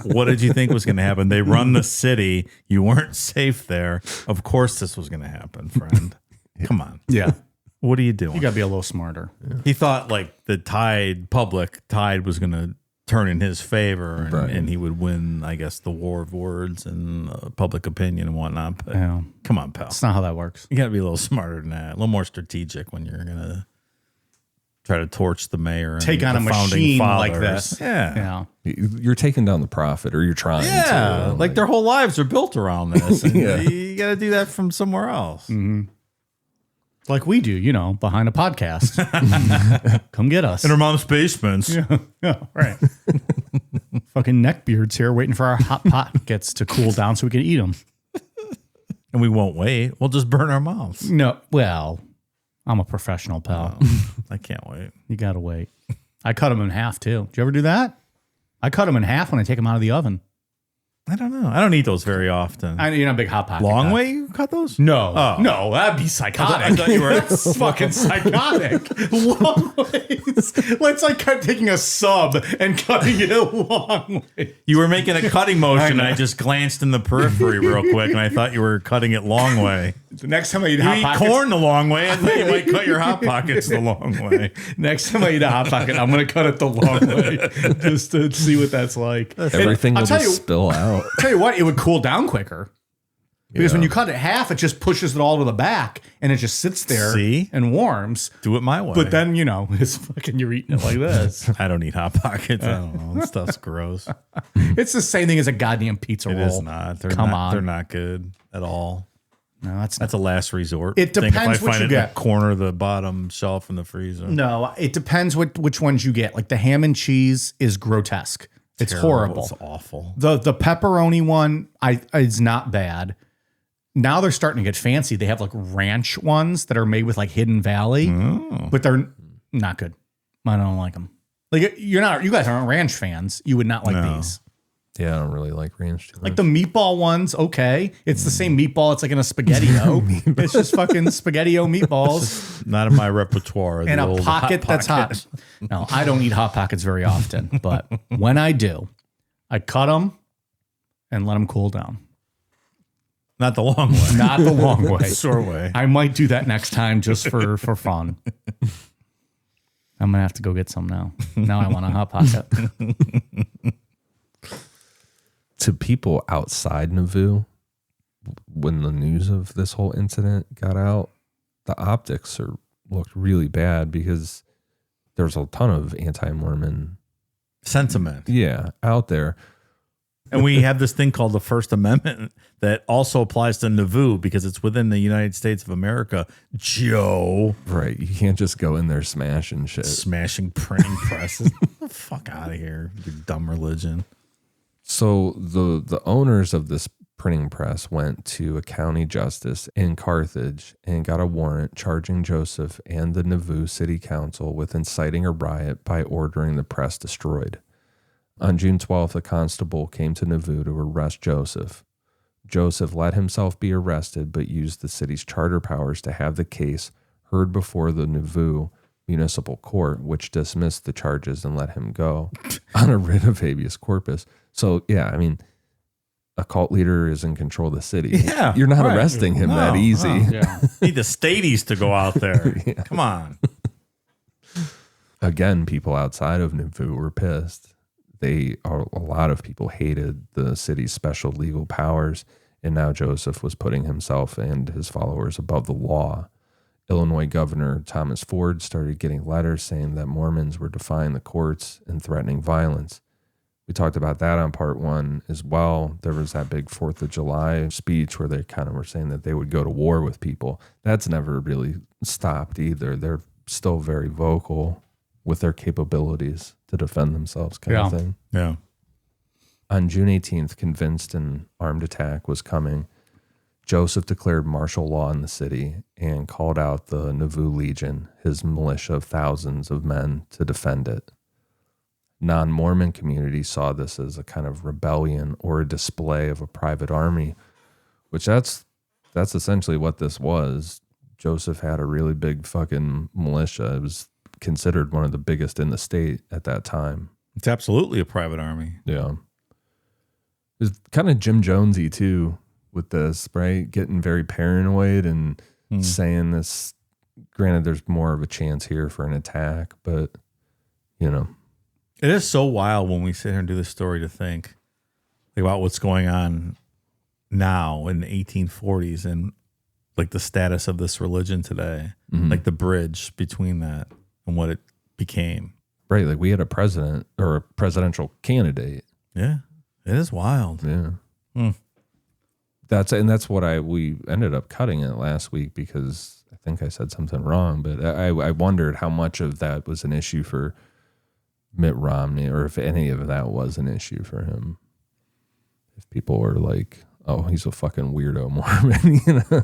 What did you think was going to happen? They run the city. You weren't safe there. Of course this was going to happen, friend. Come on. Yeah. What are you doing? You got to be a little smarter. He thought the public tide was going to turn in his favor and he would win, I guess, the war of words and public opinion and whatnot. But come on, pal. That's not how that works. You got to be a little smarter than that, a little more strategic when you're going to try to torch the mayor and Take on a the founding machine like fathers. this. Yeah. Yeah. You're taking down the prophet, or you're trying to. Like their whole lives are built around this. And you got to do that from somewhere else. Mm-hmm. Like we do, behind a podcast. Come get us. In her mom's basements. Yeah, right. Fucking neckbeards here waiting for our hot pockets to cool down so we can eat them. And we won't wait. We'll just burn our mouths. No, well, I'm a professional, pal. I can't wait. You got to wait. I cut them in half, too. Did you ever do that? I cut them in half when I take them out of the oven. I don't know. I don't eat those very often. You're not a big hot pocket Long guy. way you cut those? No. Oh. No, that'd be psychotic. I thought you were That's fucking psychotic. Long ways. It's like taking a sub and cutting it a long way. You were making a cutting motion, and I just glanced in the periphery real quick, and I thought you were cutting it long way. The next time I eat You hot eat pockets, corn the long way, and then you might cut your hot pockets the long way. next time I eat a hot pocket, I'm going to cut it the long way just to see what that's like. Everything will just spill out. Tell you what, it would cool down quicker. Because when you cut it half, it just pushes it all to the back and it just sits there and warms. Do it my way. But then, it's fucking, you're eating it like this. I don't eat Hot Pockets. I don't know. This stuff's gross. It's the same thing as a goddamn pizza roll. It is not. They're Come not, on. They're not good at all. No, That's a last resort. It thing depends if I what find you it get. in the corner of the bottom shelf in the freezer. No, it depends which ones you get. Like the ham and cheese is grotesque. It's Terrible. horrible. It's awful. The pepperoni one is not bad. Now they're starting to get fancy. They have like ranch ones that are made with like Hidden Valley, but they're not good. I don't like them. Like you guys aren't ranch fans. You would not like these. Yeah, I don't really like ranch too much. Like the meatball ones, okay. It's the same meatball. It's like in a SpaghettiO. It's just fucking SpaghettiO meatballs. Not in my repertoire. And a pocket that's hot. No, I don't eat Hot Pockets very often, but when I do, I cut them and let them cool down. Not the long way. Not the long way. Short way. I might do that next time just for fun. I'm going to have to go get some now. Now I want a Hot Pocket. To people outside Nauvoo, when the news of this whole incident got out, the optics looked really bad because there's a ton of anti-Mormon sentiment. Yeah, out there. And we have this thing called the First Amendment that also applies to Nauvoo because it's within the United States of America. Joe. Right. You can't just go in there smashing shit. Smashing printing presses. Get the fuck out of here, you dumb religion. So the owners of this printing press went to a county justice in Carthage and got a warrant charging Joseph and the Nauvoo City Council with inciting a riot by ordering the press destroyed. On June 12th, a constable came to Nauvoo to arrest Joseph. Joseph let himself be arrested, but used the city's charter powers to have the case heard before the Nauvoo Municipal Court, which dismissed the charges and let him go on a writ of habeas corpus. So, yeah, I mean, a cult leader is in control of the city. Yeah, You're not arresting him that easy. Yeah. Need the stadies to go out there. Yeah. Come on. Again, people outside of Nauvoo were pissed. A lot of people hated the city's special legal powers, and now Joseph was putting himself and his followers above the law. Illinois Governor Thomas Ford started getting letters saying that Mormons were defying the courts and threatening violence. We talked about that on part 1 as well. There was that big 4th of July speech where they kind of were saying that they would go to war with people. That's never really stopped either. They're still very vocal with their capabilities to defend themselves kind of thing. Yeah. On June 18th, convinced an armed attack was coming, Joseph declared martial law in the city and called out the Nauvoo Legion, his militia of thousands of men, to defend it. Non-Mormon communities saw this as a kind of rebellion or a display of a private army, which that's essentially what this was. Joseph had a really big fucking militia. It was considered one of the biggest in the state at that time. It's absolutely a private army. Yeah. It's kind of Jim Jonesy too with this, right? Getting very paranoid and saying this. Granted, there's more of a chance here for an attack, but you know. It is so wild when we sit here and do this story to think about what's going on now in the 1840s and like the status of this religion today, like the bridge between that and what it became. Right. Like we had a president or a presidential candidate. Yeah. It is wild. Yeah. That's what we ended up cutting it last week because I think I said something wrong, but I wondered how much of that was an issue for Mitt Romney or if any of that was an issue for him. If people were like, oh, he's a fucking weirdo Mormon, you know?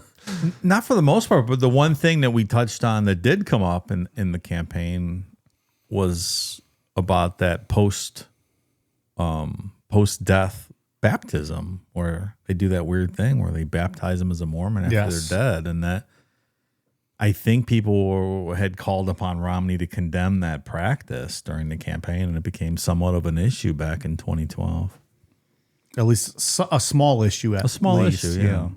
Not for the most part, but the one thing that we touched on that did come up in the campaign was about that post-death baptism, where they do that weird thing where they baptize them as a Mormon after they're dead. And that I think people had called upon Romney to condemn that practice during the campaign, and it became somewhat of an issue back in 2012. At least a small issue. A small issue, yeah.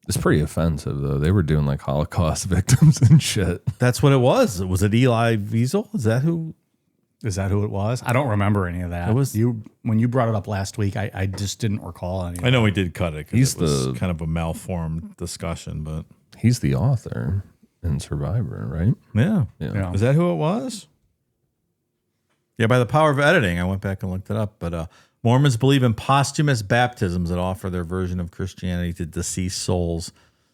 It's pretty offensive, though. They were doing like Holocaust victims and shit. That's what it was. Was it Eli Wiesel? Is that who it was? I don't remember any of that. It was when you brought it up last week. I just didn't recall any. I know we did cut it He's because it was the- kind of a malformed discussion, but He's the author in Survivor, right? yeah. Yeah. Is that who it was? Yeah, by the power of editing, I went back and looked it up. But Mormons believe in posthumous baptisms that offer their version of Christianity to deceased souls.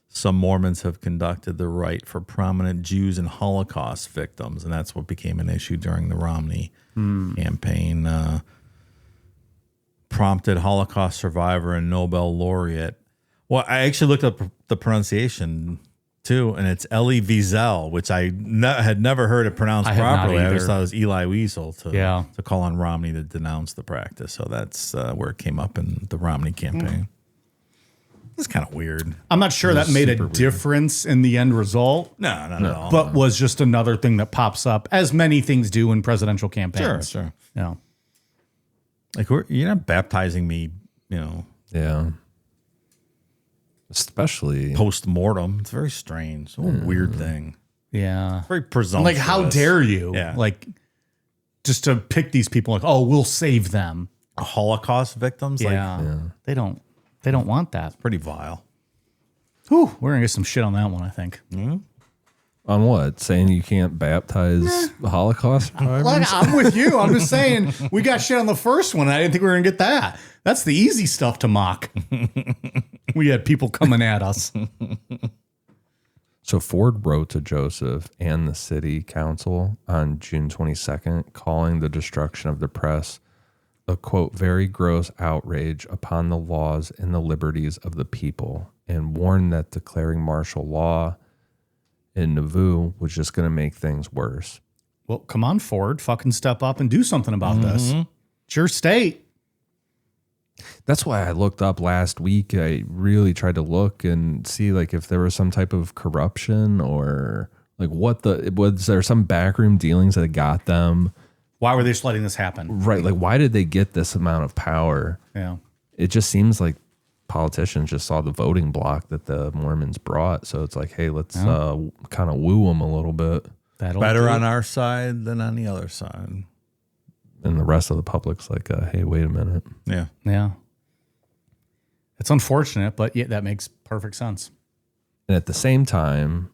Some Mormons have conducted the rite for prominent Jews and Holocaust victims, and that's what became an issue during the Romney campaign. Prompted Holocaust survivor and Nobel laureate. Well, I actually looked up the pronunciation too, and it's Elie Wiesel, which I had never heard it pronounced properly. I always thought it was Eli Wiesel to call on Romney to denounce the practice. So that's where it came up in the Romney campaign. It's kind of weird. I'm not sure that made a difference in the end result. No, not at all. But was just another thing that pops up, as many things do in presidential campaigns. Sure. Yeah. Like you're not baptizing me, Yeah. Especially post-mortem. It's very strange. It's a weird thing. Yeah. Very presumptuous. Like, how dare you? Yeah. Like, just to pick these people like, oh, we'll save them. Holocaust victims? Yeah. They don't want that. Pretty vile. Whew, we're going to get some shit on that one, I think. on what? Saying you can't baptize Holocaust survivors? Look, I'm with you. I'm just saying we got shit on the first one. I didn't think we were going to get that. That's the easy stuff to mock. We had people coming at us. So Ford wrote to Joseph and the city council on June 22nd, calling the destruction of the press a, quote, very gross outrage upon the laws and the liberties of the people, and warned that declaring martial law in Nauvoo was just going to make things worse. Well, come on, Ford. Fucking step up and do something about this. It's your state. That's why I looked up last week. I really tried to look and see like if there was some type of corruption or like was there some backroom dealings that got them? Why were they just letting this happen? Right. Like, why did they get this amount of power? Yeah. It just seems like politicians just saw the voting block that the Mormons brought. So it's like, hey, let's kind of woo them a little bit. That'll better on our side than on the other side. And the rest of the public's like, hey, wait a minute. Yeah. Yeah. It's unfortunate, but yeah, that makes perfect sense. And at the same time,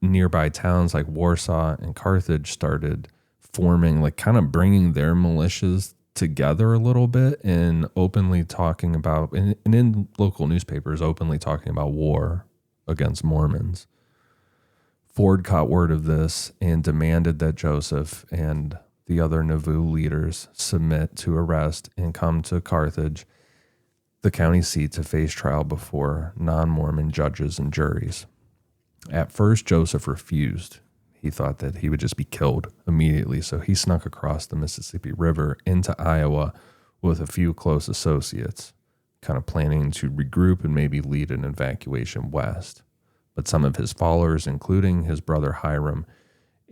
nearby towns like Warsaw and Carthage started forming, like kind of bringing their militias together a little bit and openly talking about, and in local newspapers, openly talking about war against Mormons. Ford caught word of this and demanded that Joseph and the other Nauvoo leaders submit to arrest and come to Carthage, the county seat, to face trial before non-Mormon judges and juries. At first, Joseph refused. He thought that he would just be killed immediately, so he snuck across the Mississippi River into Iowa with a few close associates, kind of planning to regroup and maybe lead an evacuation west. But some of his followers, including his brother Hyrum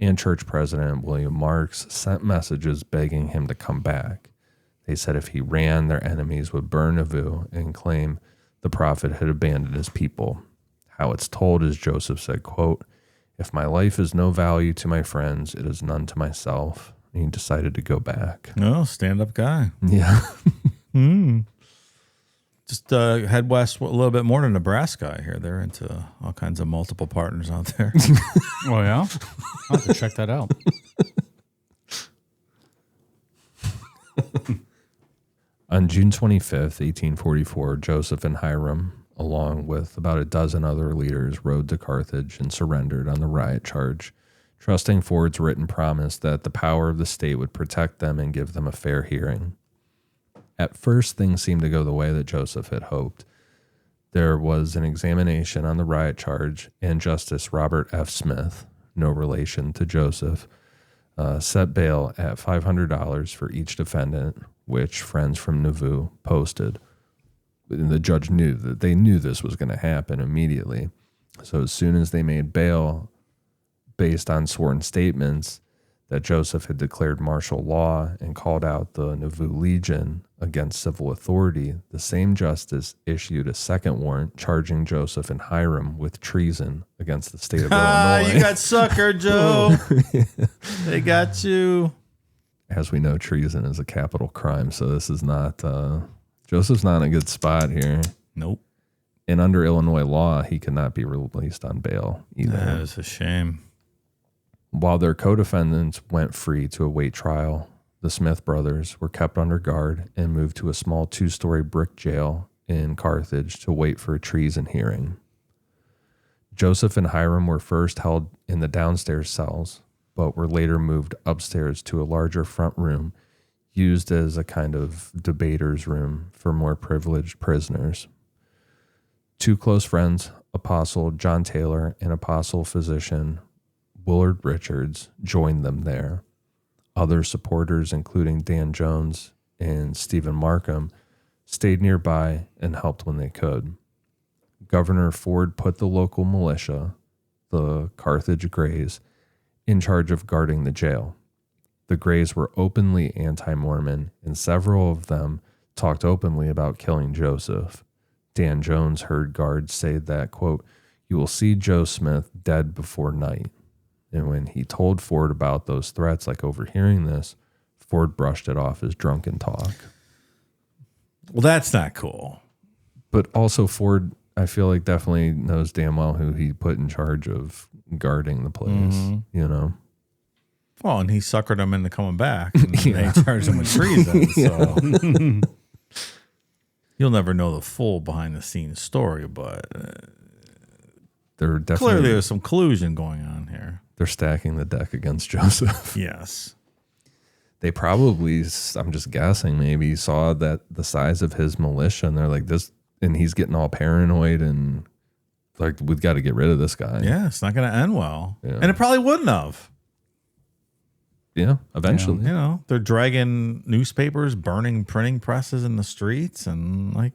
and church president William Marks, sent messages begging him to come back. They said if he ran, their enemies would burn Nauvoo and claim the prophet had abandoned his people. How it's told is Joseph said, quote, "If my life is no value to my friends, it is none to myself." And he decided to go back. No, stand-up guy. Yeah. Just head west a little bit more to Nebraska. I hear they're into all kinds of multiple partners out there. Oh, yeah? I'll have to check that out. On June 25th, 1844, Joseph and Hyrum, along with about a dozen other leaders, rode to Carthage and surrendered on the riot charge, trusting Ford's written promise that the power of the state would protect them and give them a fair hearing. At first, things seemed to go the way that Joseph had hoped. There was an examination on the riot charge, and Justice Robert F. Smith, no relation to Joseph, set bail at $500 for each defendant, which friends from Nauvoo posted. And the judge knew that they knew this was going to happen immediately. So as soon as they made bail, based on sworn statements that Joseph had declared martial law and called out the Nauvoo Legion against civil authority, the same justice issued a second warrant charging Joseph and Hyrum with treason against the state of Illinois. You got sucker, Joe. They got you. As we know, treason is a capital crime, so this is not... Joseph's not in a good spot here. Nope. And under Illinois law, he could not be released on bail either. That is a shame. While their co-defendants went free to await trial, the Smith brothers were kept under guard and moved to a small 2-story brick jail in Carthage to wait for a treason hearing. Joseph and Hyrum were first held in the downstairs cells, but were later moved upstairs to a larger front room used as a kind of debater's room for more privileged prisoners. 2 close friends, Apostle John Taylor and Apostle physician Willard Richards, joined them there. Other supporters, including Dan Jones and Stephen Markham, stayed nearby and helped when they could. Governor Ford put the local militia, the Carthage Greys, in charge of guarding the jail. The Greys were openly anti-Mormon, and several of them talked openly about killing Joseph. Dan Jones heard guards say that, quote, "You will see Joe Smith dead before night." And when he told Ford about those threats, like overhearing this, Ford brushed it off as drunken talk. Well, that's not cool. But also Ford, I feel like, definitely knows damn well who he put in charge of guarding the place, you know? Well, and he suckered him into coming back, and they charged him with treason. So you'll never know the full behind-the-scenes story, but they're definitely, clearly there's some collusion going on here. They're stacking the deck against Joseph. Yes. They probably, I'm just guessing, maybe saw that the size of his militia, and they're like, this, and he's getting all paranoid and like, we've got to get rid of this guy. Yeah, it's not going to end well. Yeah. And it probably wouldn't have. Yeah, eventually. You know, they're dragging newspapers, burning printing presses in the streets, and like,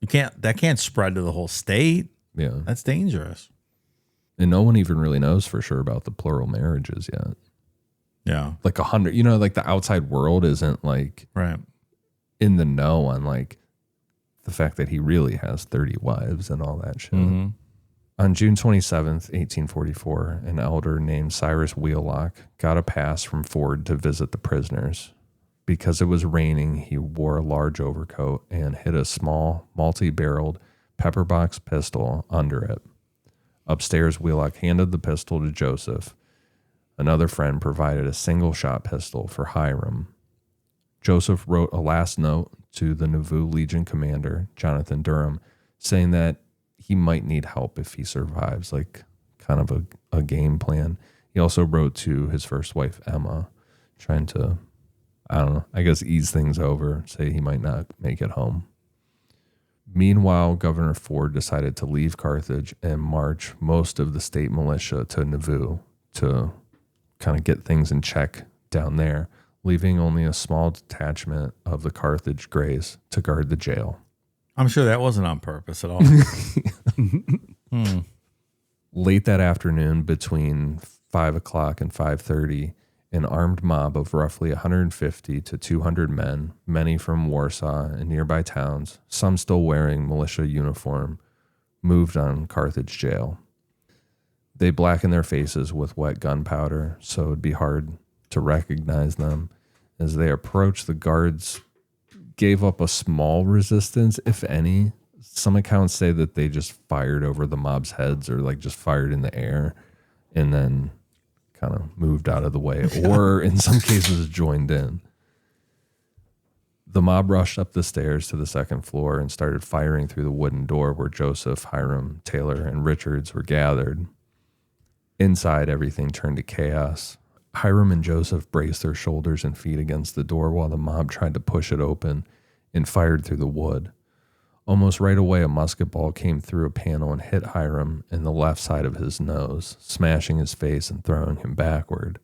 that can't spread to the whole state. Yeah. That's dangerous. And no one even really knows for sure about the plural marriages yet. Yeah. Like 100, you know, like the outside world isn't like Right. in the know on like the fact that he really has 30 wives and all that shit. Mm-hmm. On June 27th, 1844, an elder named Cyrus Wheelock got a pass from Ford to visit the prisoners. Because it was raining, he wore a large overcoat and hid a small, multi-barreled pepper-box pistol under it. Upstairs, Wheelock handed the pistol to Joseph. Another friend provided a single-shot pistol for Hyrum. Joseph wrote a last note to the Nauvoo Legion commander, Jonathan Durham, saying that he might need help if he survives, like kind of a game plan. He also wrote to his first wife, Emma, trying to, I don't know, I guess ease things over, say he might not make it home. Meanwhile, Governor Ford decided to leave Carthage and march most of the state militia to Nauvoo to kind of get things in check down there, leaving only a small detachment of the Carthage Greys to guard the jail. I'm sure that wasn't on purpose at all. Late that afternoon, between 5 o'clock and 5:30, an armed mob of roughly 150 to 200 men, many from Warsaw and nearby towns, some still wearing militia uniform, moved on Carthage Jail. They blackened their faces with wet gunpowder, so it'd be hard to recognize them. As they approached, the guards gave up a small resistance, if any. Some accounts say that they just fired over the mob's heads or like just fired in the air and then kind of moved out of the way, or in some cases joined in. The mob rushed up the stairs to the second floor and started firing through the wooden door where Joseph, Hyrum, Taylor, and Richards were gathered. Inside, everything turned to chaos. Hyrum and Joseph braced their shoulders and feet against the door while the mob tried to push it open and fired through the wood. Almost right away, a musket ball came through a panel and hit Hyrum in the left side of his nose, smashing his face and throwing him backward.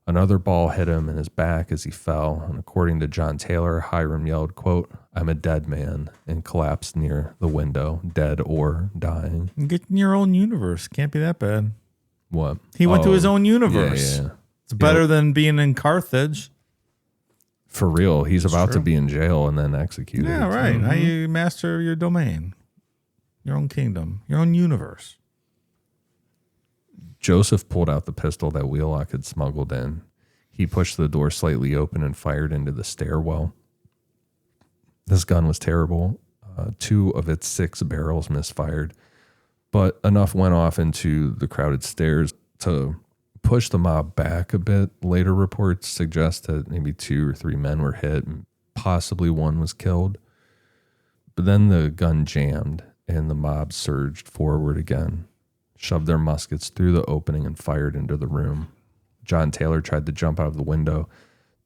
Another ball hit him in his back as he fell, and according to John Taylor, Hyrum yelled, quote, "I'm a dead man," and collapsed near the window, dead or dying. Get in your own universe. Can't be that bad. What? He went to his own universe. Yeah. It's better than being in Carthage. For real, he's about to true. be in jail and then executed. Yeah, right. How you master your domain, your own kingdom, your own universe. Joseph pulled out the pistol that Wheelock had smuggled in. He pushed the door slightly open and fired into the stairwell. This gun was terrible. 2 of its 6 barrels misfired, but enough went off into the crowded stairs to pushed the mob back a bit. Later reports suggest that maybe 2 or 3 men were hit and possibly one was killed. But then the gun jammed and the mob surged forward again, shoved their muskets through the opening and fired into the room. John Taylor tried to jump out of the window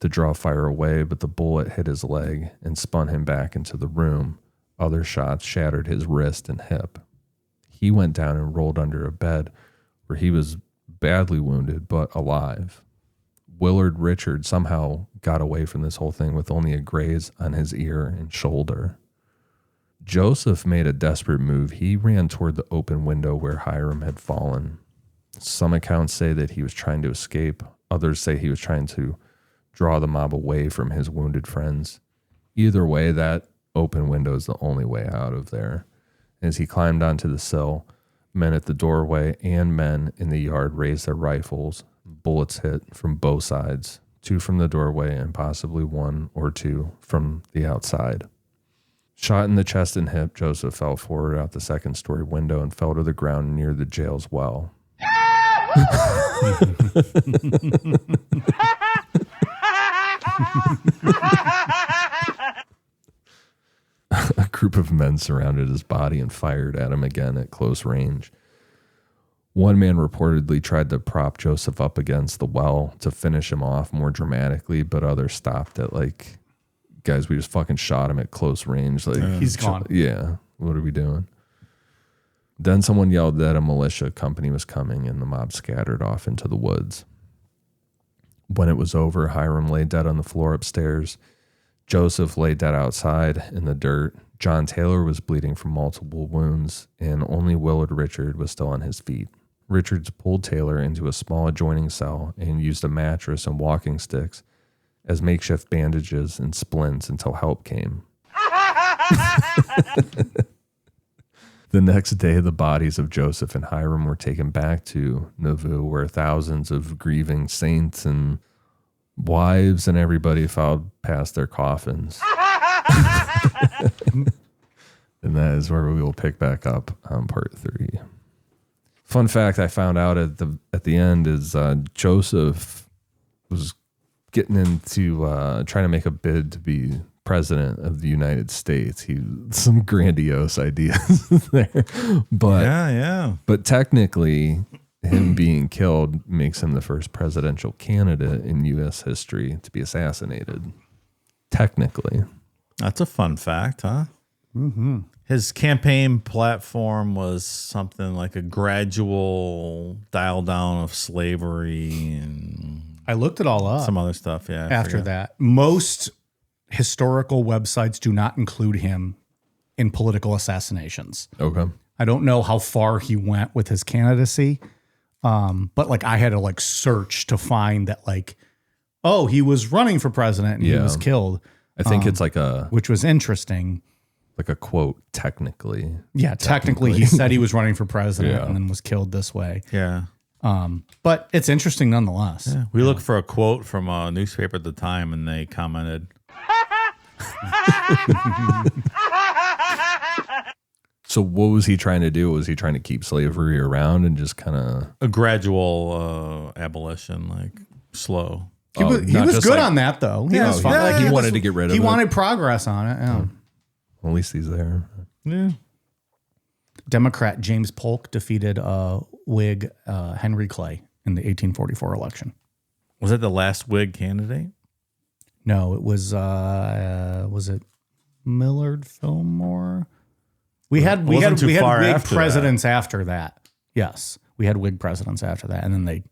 to draw fire away, but the bullet hit his leg and spun him back into the room. Other shots shattered his wrist and hip. He went down and rolled under a bed where he was badly wounded but alive. Willard Richard somehow got away from this whole thing with only a graze on his ear and shoulder. Joseph made a desperate move. He ran toward the open window where Hyrum had fallen. Some accounts say that he was trying to escape. Others say he was trying to draw the mob away from his wounded friends. Either way, that open window is the only way out of there. As he climbed onto the sill, men at the doorway and men in the yard raised their rifles. Bullets hit from both sides, 2 from the doorway and possibly 1 or 2 from the outside. Shot in the chest and hip, Joseph fell forward out the second-story window and fell to the ground near the jail's well. A group of men surrounded his body and fired at him again at close range. One man reportedly tried to prop Joseph up against the well to finish him off more dramatically, but others stopped at like, guys, we just fucking shot him at close range. Like, He's gone. Yeah, what are we doing? Then someone yelled that a militia company was coming and the mob scattered off into the woods. When it was over, Hyrum lay dead on the floor upstairs. Joseph lay dead outside in the dirt. John Taylor was bleeding from multiple wounds, and only Willard Richard was still on his feet. Richards pulled Taylor into a small adjoining cell and used a mattress and walking sticks as makeshift bandages and splints until help came. The next day, the bodies of Joseph and Hyrum were taken back to Nauvoo, where thousands of grieving saints and wives and everybody filed past their coffins. And that is where we will pick back up on part 3. Fun fact I found out at the end is Joseph was getting into trying to make a bid to be president of the United States. Some grandiose ideas there, but technically him being killed makes him the first presidential candidate in U.S. history to be assassinated. Technically. That's a fun fact, huh? Mm-hmm. His campaign platform was something like a gradual dial down of slavery and I looked it all up. some other stuff. Yeah. I After forget. that, most historical websites do not include him in political assassinations. Okay. I don't know how far he went with his candidacy, but like I had to like search to find that like, oh, he was running for president and he was killed. I think it's like which was interesting. like a quote, technically. Yeah, technically he said he was running for president and then was killed this way. Yeah. But it's interesting nonetheless. Yeah. We looked for a quote from a newspaper at the time and they commented, So what was he trying to do? Was he trying to keep slavery around and just kind of... a gradual abolition, like slow. He was not good just like- on that though. He Yeah, was fine. yeah, Like, he wanted to get rid of He it. wanted progress on it. Yeah. At least he's there. Yeah. Democrat James Polk defeated Whig Henry Clay in the 1844 election. Was that the last Whig candidate? No, it was it Millard Fillmore? We had Whig presidents after that. Yes, we had Whig presidents after that, and then they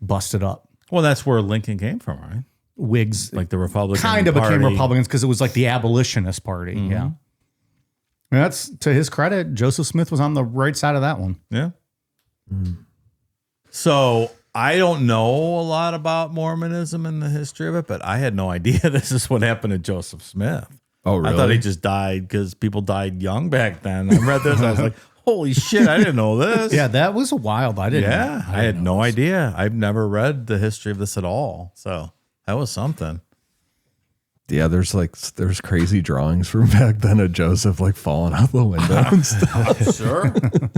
busted up. Well, that's where Lincoln came from, right? Whigs Like the Republican kind of became Party. Republicans because it was like the abolitionist party. Yeah, and that's to his credit. Joseph Smith was on the right side of that one. Yeah. So I don't know a lot about Mormonism and the history of it, but I had no idea this is what happened to Joseph Smith. Oh, really? I thought he just died because people died young back then. I read this. I was like, holy shit, I didn't know this. Yeah, that was wild. I didn't. Yeah, I had no idea. I've never read the history of this at all. So that was something. Yeah, there's crazy drawings from back then of Joseph like falling out the window and stuff. Sure.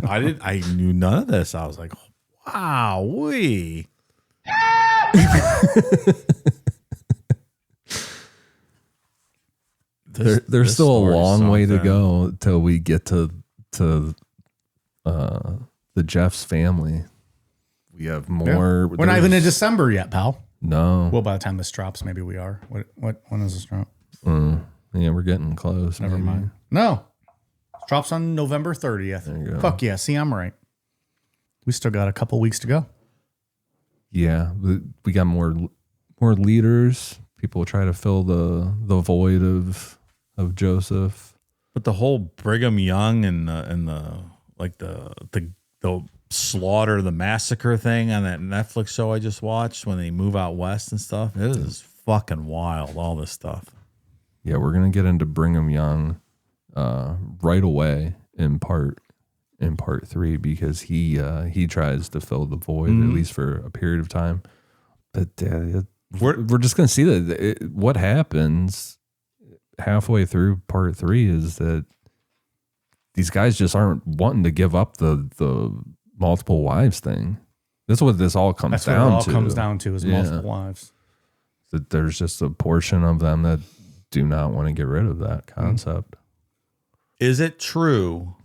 I knew none of this. I was like, wow, There's still a long way to go till we get to the Jeff's family. We have more. We're not even in December yet, pal. No. Well, by the time this drops, maybe we are. When does this drop? Yeah, we're getting close. Never maybe. mind. No. It drops on November 30th. There you go. Fuck yeah. See, I'm right. We still got a couple weeks to go. Yeah, we got more leaders. People try to fill the void of Joseph. But the whole Brigham Young and the slaughter, the massacre thing on that Netflix show I just watched when they move out west and stuff, it is fucking wild, all this stuff. Yeah, we're gonna get into Brigham Young right away in part 3 because he tries to fill the void at least for a period of time. But we're just gonna see that what happens halfway through part 3 is that these guys just aren't wanting to give up the multiple wives thing. That's what this all comes down to. That's what it all comes down to is multiple wives. That there's just a portion of them that do not want to get rid of that concept. Is it true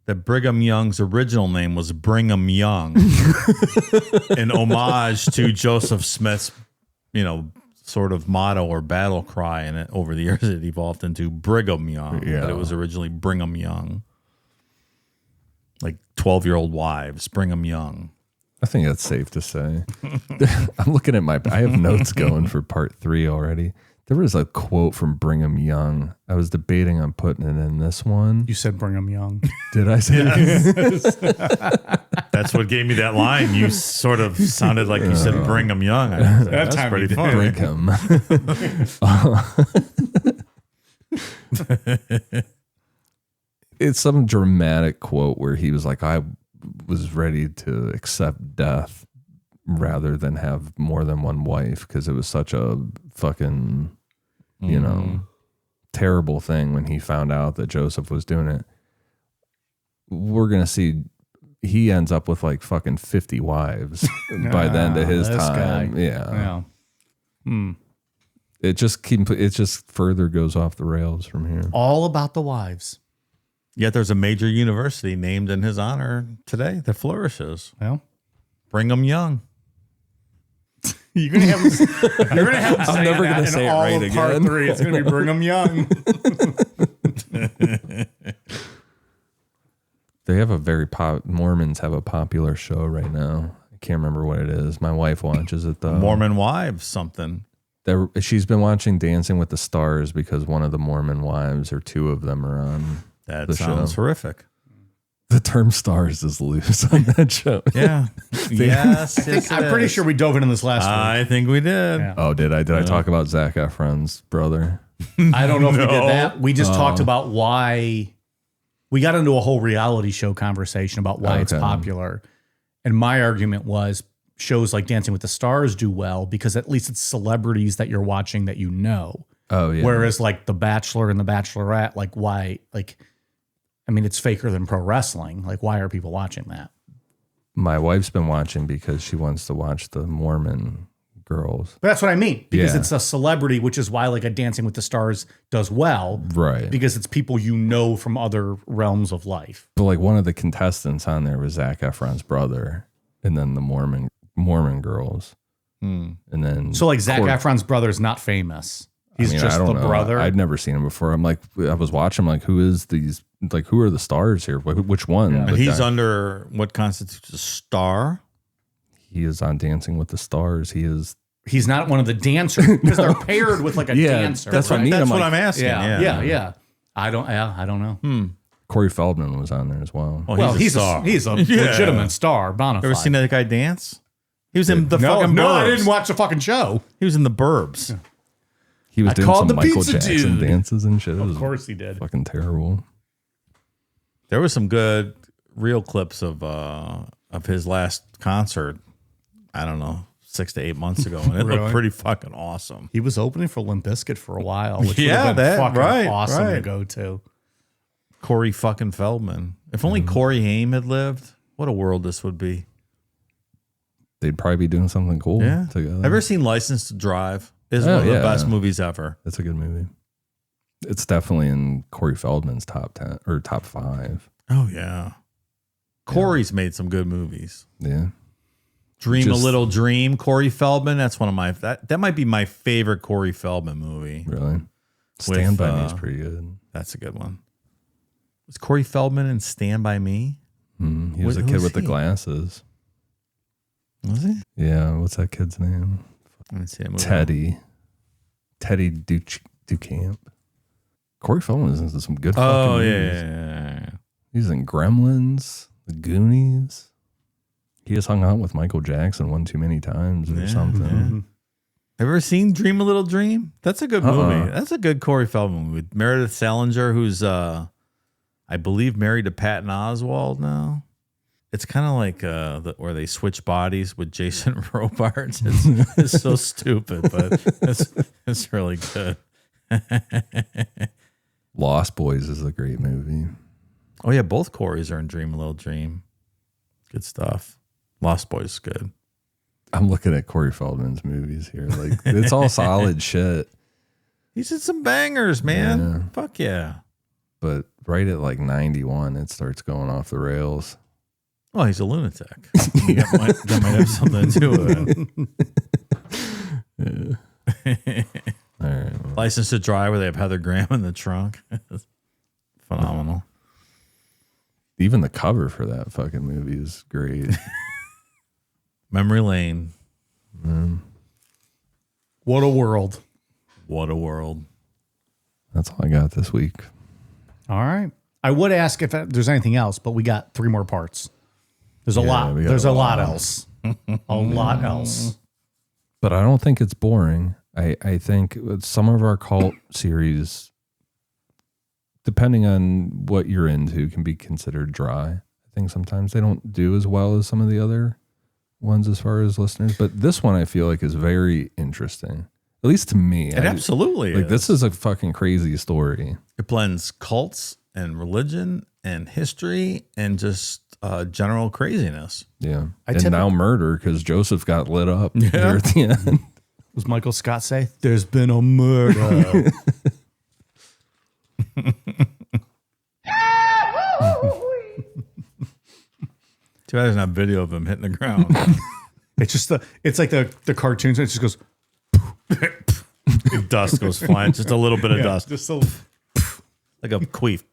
that Brigham Young's original name was Brigham Young in homage to Joseph Smith's, sort of motto or battle cry, and over the years it evolved into Brigham Young. Yeah. But it was originally Brigham Young. Like 12-year-old wives, Brigham Young. I think that's safe to say. I'm looking at I have notes going for part 3 already. There was a quote from Brigham Young. I was debating on putting it in this one. You said Brigham Young. Did I say that? That's what gave me that line. You sort of sounded like you said Brigham Young. That's pretty funny. Brigham. It's some dramatic quote where he was like, I was ready to accept death rather than have more than one wife because it was such a fucking, terrible thing when he found out that Joseph was doing it. We're going to see he ends up with like fucking 50 wives by the end of his time. Guy. Yeah. Hmm. It just further goes off the rails from here. All about the wives. Yet there's a major university named in his honor today that flourishes. Well, Brigham Young. You're gonna have him. You're gonna have him. I'm never gonna say it all right of part again. 3. It's gonna be Brigham Young. They have Mormons have a popular show right now. I can't remember what it is. My wife watches it though. Mormon Wives something. She's been watching Dancing with the Stars because one of the Mormon wives or 2 of them are on That the sounds show. horrific. The term stars is loose on that show. Yeah. Yes. I'm pretty sure we dove into this last week. I think we did. Yeah. Oh, did I? Did I talk about Zac Efron's brother? I don't know if we did that. We just talked about why we got into a whole reality show conversation about why it's popular. And my argument was shows like Dancing with the Stars do well because at least it's celebrities that you're watching that you know. Oh, yeah. Whereas like The Bachelor and The Bachelorette, like why, it's faker than pro wrestling. Like, why are people watching that? My wife's been watching because she wants to watch the Mormon girls. But that's what I mean. Because Yeah. it's a celebrity, which is why like a Dancing with the Stars does well. Right. Because it's people you know from other realms of life. But like one of the contestants on there was Zac Efron's brother and then the Mormon girls. And then So like Zac Efron's brother's not famous. He's just I don't the know. brother. I'd never seen him before. I was watching, I'm like, who is these? Like, who are the stars here? Which one? Yeah. And he's under what constitutes a star? He is on Dancing with the Stars. He's not one of the dancers because they're paired with like a dancer. that's what I mean. That's I'm what like, I'm asking. Yeah. I don't know. Corey Feldman was on there as well. Well, Well, he's a star. he's a legitimate star, bona fide. Ever seen that guy dance? He was in the fucking Burbs. No, I didn't watch the fucking show. He was in the Burbs. He was I doing called some the Michael pizza Jackson dude. dances and shit. It Of was course he did. fucking terrible. There was some good real clips of his last concert. I don't know, 6 to 8 months ago, and it looked pretty fucking awesome. He was opening for Limp Bizkit for a while, which Yeah, would have been that- fucking right, awesome to right. go to. Corey fucking Feldman. If only Corey Haim had lived, what a world this would be. they'd probably be doing something cool together. Have you ever seen License to Drive? It's one of the best movies ever. It's a good movie. It's definitely in Corey Feldman's top 10 or top 5. Oh, yeah. Corey's made some good movies. Yeah. Dream a Little Dream, Corey Feldman. That's one of my, that might be my favorite Corey Feldman movie. Really? Stand By Me is pretty good. That's a good one. Was Corey Feldman in Stand By Me? He was a kid with the glasses. Was he? Yeah. What's that kid's name? Let me see that movie. Teddy Duchamp. Corey Feldman is in some good fucking movies. Yeah. He's in Gremlins, The Goonies. He just hung out with Michael Jackson one too many times or something. Yeah. Have you ever seen Dream a Little Dream? That's a good movie. That's a good Corey Feldman movie with Meredith Salinger, who's, I believe, married to Patton Oswalt now. It's kind of like where they switch bodies with Jason Robards. It's so stupid, but it's really good. Lost Boys is a great movie. Oh, yeah. Both Corys are in Dream a Little Dream. Good stuff. Lost Boys is good. I'm looking at Corey Feldman's movies here. Like, it's all solid shit. He's in some bangers, man. Yeah. Fuck yeah. But right at like 91, it starts going off the rails. Well, he's a lunatic. that might have something to do with it. All right. Well. License to Drive, where they have Heather Graham in the trunk. Phenomenal. Even the cover for that fucking movie is great. Memory Lane. What a world. What a world. That's all I got this week. All right. I would ask if there's anything else, but we got 3 more parts. There's a lot. There's a lot else. A lot else. But I don't think it's boring. I think some of our cult series, depending on what you're into, can be considered dry. I think sometimes they don't do as well as some of the other ones as far as listeners. But this one I feel like is very interesting. At least to me. It absolutely is. Like, this is a fucking crazy story. It blends cults and religion and history and just general craziness. Yeah. And now murder because Joseph got lit up here at the end. Was Michael Scott say, "There's been a murder"? Too bad there's not video of him hitting the ground. It's just it's like the cartoons. It just goes. Dust goes flying. Just a little bit of dust. Just a, like a queef.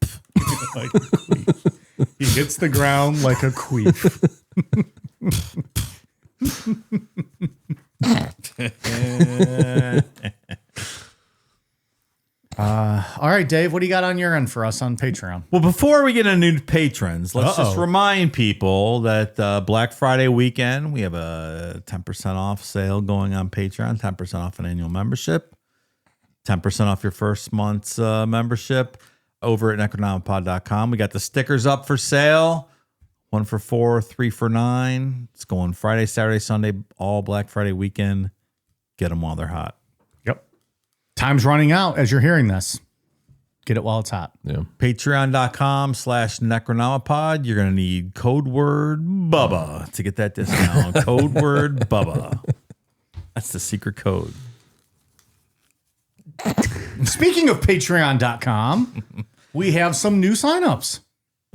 like a queef. He hits the ground like a queef. All right, Dave, what do you got on your end for us on Patreon? Well, before we get into new patrons, let's just remind people that Black Friday weekend, we have a 10% off sale going on Patreon, 10% off an annual membership, 10% off your first month's membership over at necronomipod.com. We got the stickers up for sale. 1 for $4, 3 for $9. It's going Friday, Saturday, Sunday, all Black Friday weekend. Get them while they're hot. Yep. Time's running out as you're hearing this. Get it while it's hot. Yeah. Patreon.com/Necronomipod. You're going to need code word Bubba to get that discount. Code word Bubba. That's the secret code. Speaking of Patreon.com, we have some new signups.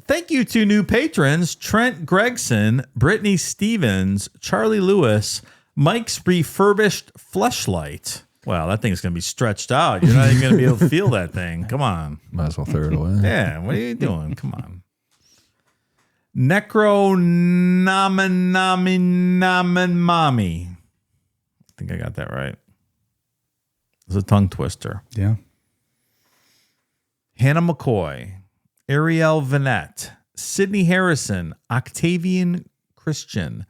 Thank you to new patrons, Trent Gregson, Brittany Stevens, Charlie Lewis, Mike's Refurbished Fleshlight. Wow, that thing's going to be stretched out. You're not even going to be able to feel that thing. Come on. Might as well throw it away. Yeah, what are you doing? Come on. Necronominominamimami. I think I got that right. It's a tongue twister. Yeah. Hannah McCoy, Ariel Vanette, Sydney Harrison, Octavian Christian.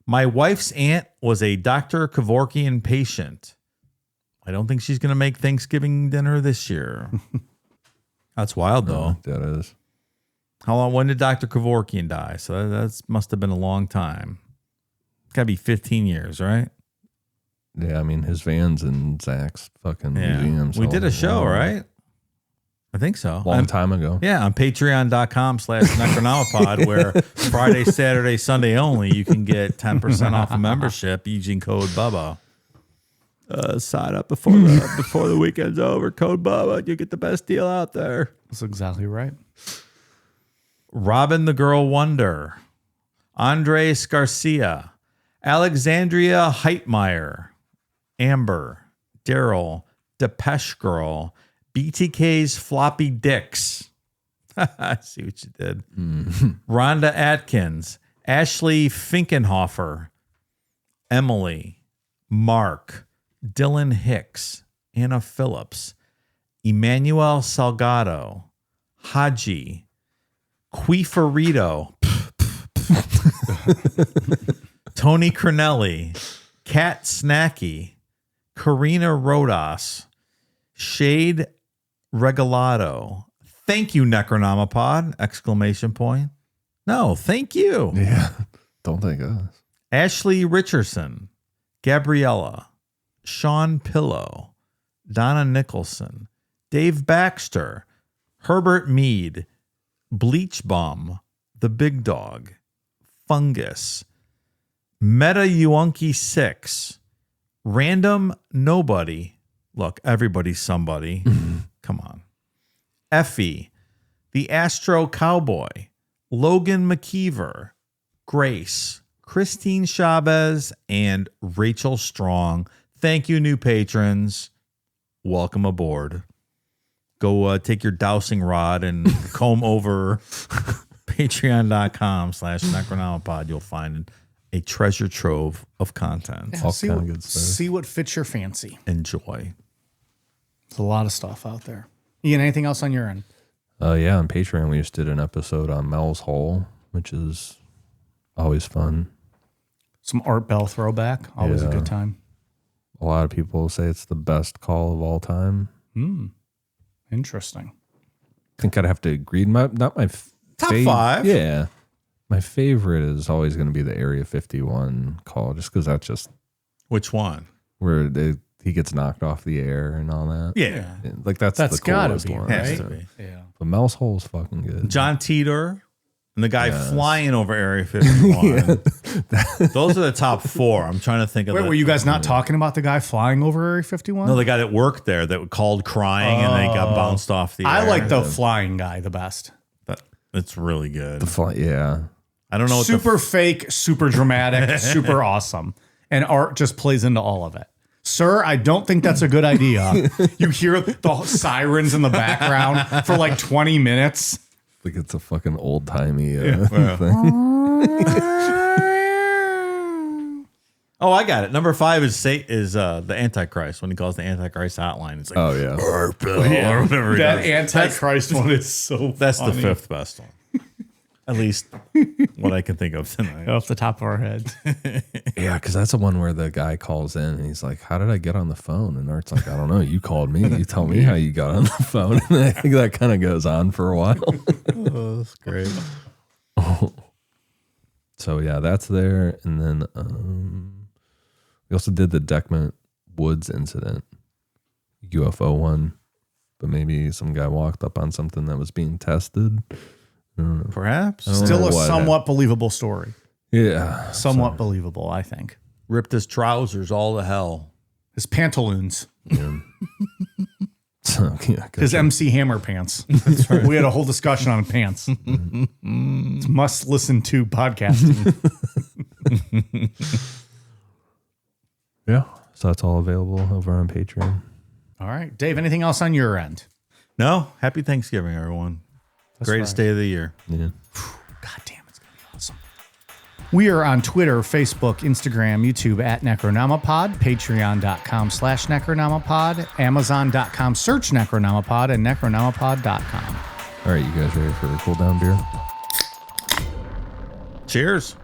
My wife's aunt was a Dr. Kevorkian patient. I don't think she's going to make Thanksgiving dinner this year. That's wild, though. That is. How long? When did Dr. Kevorkian die? So that must have been a long time. It's got to be 15 years, right? Yeah, I mean, his van's in Zach's fucking museum. We did a show, right? I think so. Long time ago. Yeah, on patreon.com/Necronomipod, where Friday, Saturday, Sunday only, you can get 10% off a membership using code Bubba. Sign up before the weekend's over. Code Bubba. You get the best deal out there. That's exactly right. Robin the Girl Wonder. Andres Garcia. Alexandria Heitmeyer. Amber. Daryl. Depeche Girl. BTK's Floppy Dicks. I see what you did. Rhonda Atkins. Ashley Finkenhofer. Emily. Mark. Dylan Hicks. Anna Phillips. Emmanuel Salgado. Haji. Queefarito. Tony Cornelli. Kat Snacky. Karina Rodas. Shade Regalado. Thank you, Necronomipod! Exclamation point. No, thank you. Yeah. Don't thank us. Ashley Richardson. Gabriella. Sean Pillow. Donna Nicholson. Dave Baxter. Herbert Mead. Bleach Bum. The Big Dog. Fungus. Meta Yuunki 6. Random Nobody. Look, everybody's somebody. Come on. Effie. The Astro Cowboy. Logan McKeever. Grace. Christine Chavez. And Rachel Strong. Thank you, new patrons. Welcome aboard. Go take your dowsing rod and comb over patreon.com/Necronomipod. You'll find a treasure trove of content. Yeah, All see, kind of what, good stuff. see what fits your fancy. Enjoy. There's a lot of stuff out there. Ian, anything else on your end? Yeah, on Patreon, we just did an episode on Mel's Hole, which is always fun. Some Art Bell throwback. Always a Yeah. good time. A lot of people say it's the best call of all time. Interesting. I think I'd have to agree. Not my Top 5? Yeah. My favorite is always going to be the Area 51 call, just because that's just Which one? where he gets knocked off the air and all that. Yeah. Like that's That's the gotta coolest be, one. right? Has to be. Yeah. But Mel's Hole is fucking good. John Teeter and the guy flying over Area 51. Those are the top 4. I'm trying to think of Wait, were you guys not talking about the guy flying over Area 51? No, the guy that worked there that called crying and then got bounced off the air. I like the flying guy the best. It's really good. Yeah. I don't know what Super fake, super dramatic, super awesome. And art just plays into all of it. Sir, I don't think that's a good idea. You hear the sirens in the background for like 20 minutes. Like it's a fucking old timey thing. Oh, I got it. Number 5 is the Antichrist when he calls the Antichrist hotline. It's like, Oh, yeah. or whatever he That does. Antichrist one is so That's funny. the 5th best one. At least what I can think of tonight. Off the top of our heads. Yeah, because that's the one where the guy calls in and he's like, "How did I get on the phone?" And Art's like, "I don't know. You called me. You tell me how you got on the phone." And I think that kind of goes on for a while. Oh, that's great. So yeah, that's there. And then we also did the Deckman Woods incident, UFO one, but maybe some guy walked up on something that was being tested. Perhaps. Still a what somewhat believable story. Yeah, Somewhat believable, I think. Ripped his trousers all to hell. His pantaloons. so, yeah, His MC Hammer pants. We had a whole discussion on pants. It's must listen to podcasting. yeah. So that's all available over on Patreon. All right. Dave, anything else on your end? No, happy Thanksgiving, everyone. Greatest day of the year. Yeah. God damn, it's going to be awesome. We are on Twitter, Facebook, Instagram, YouTube at Necronomipod, patreon.com/Necronomipod, amazon.com, search Necronomipod, and necronomipod.com. All right, you guys ready for a cool down beer? Cheers.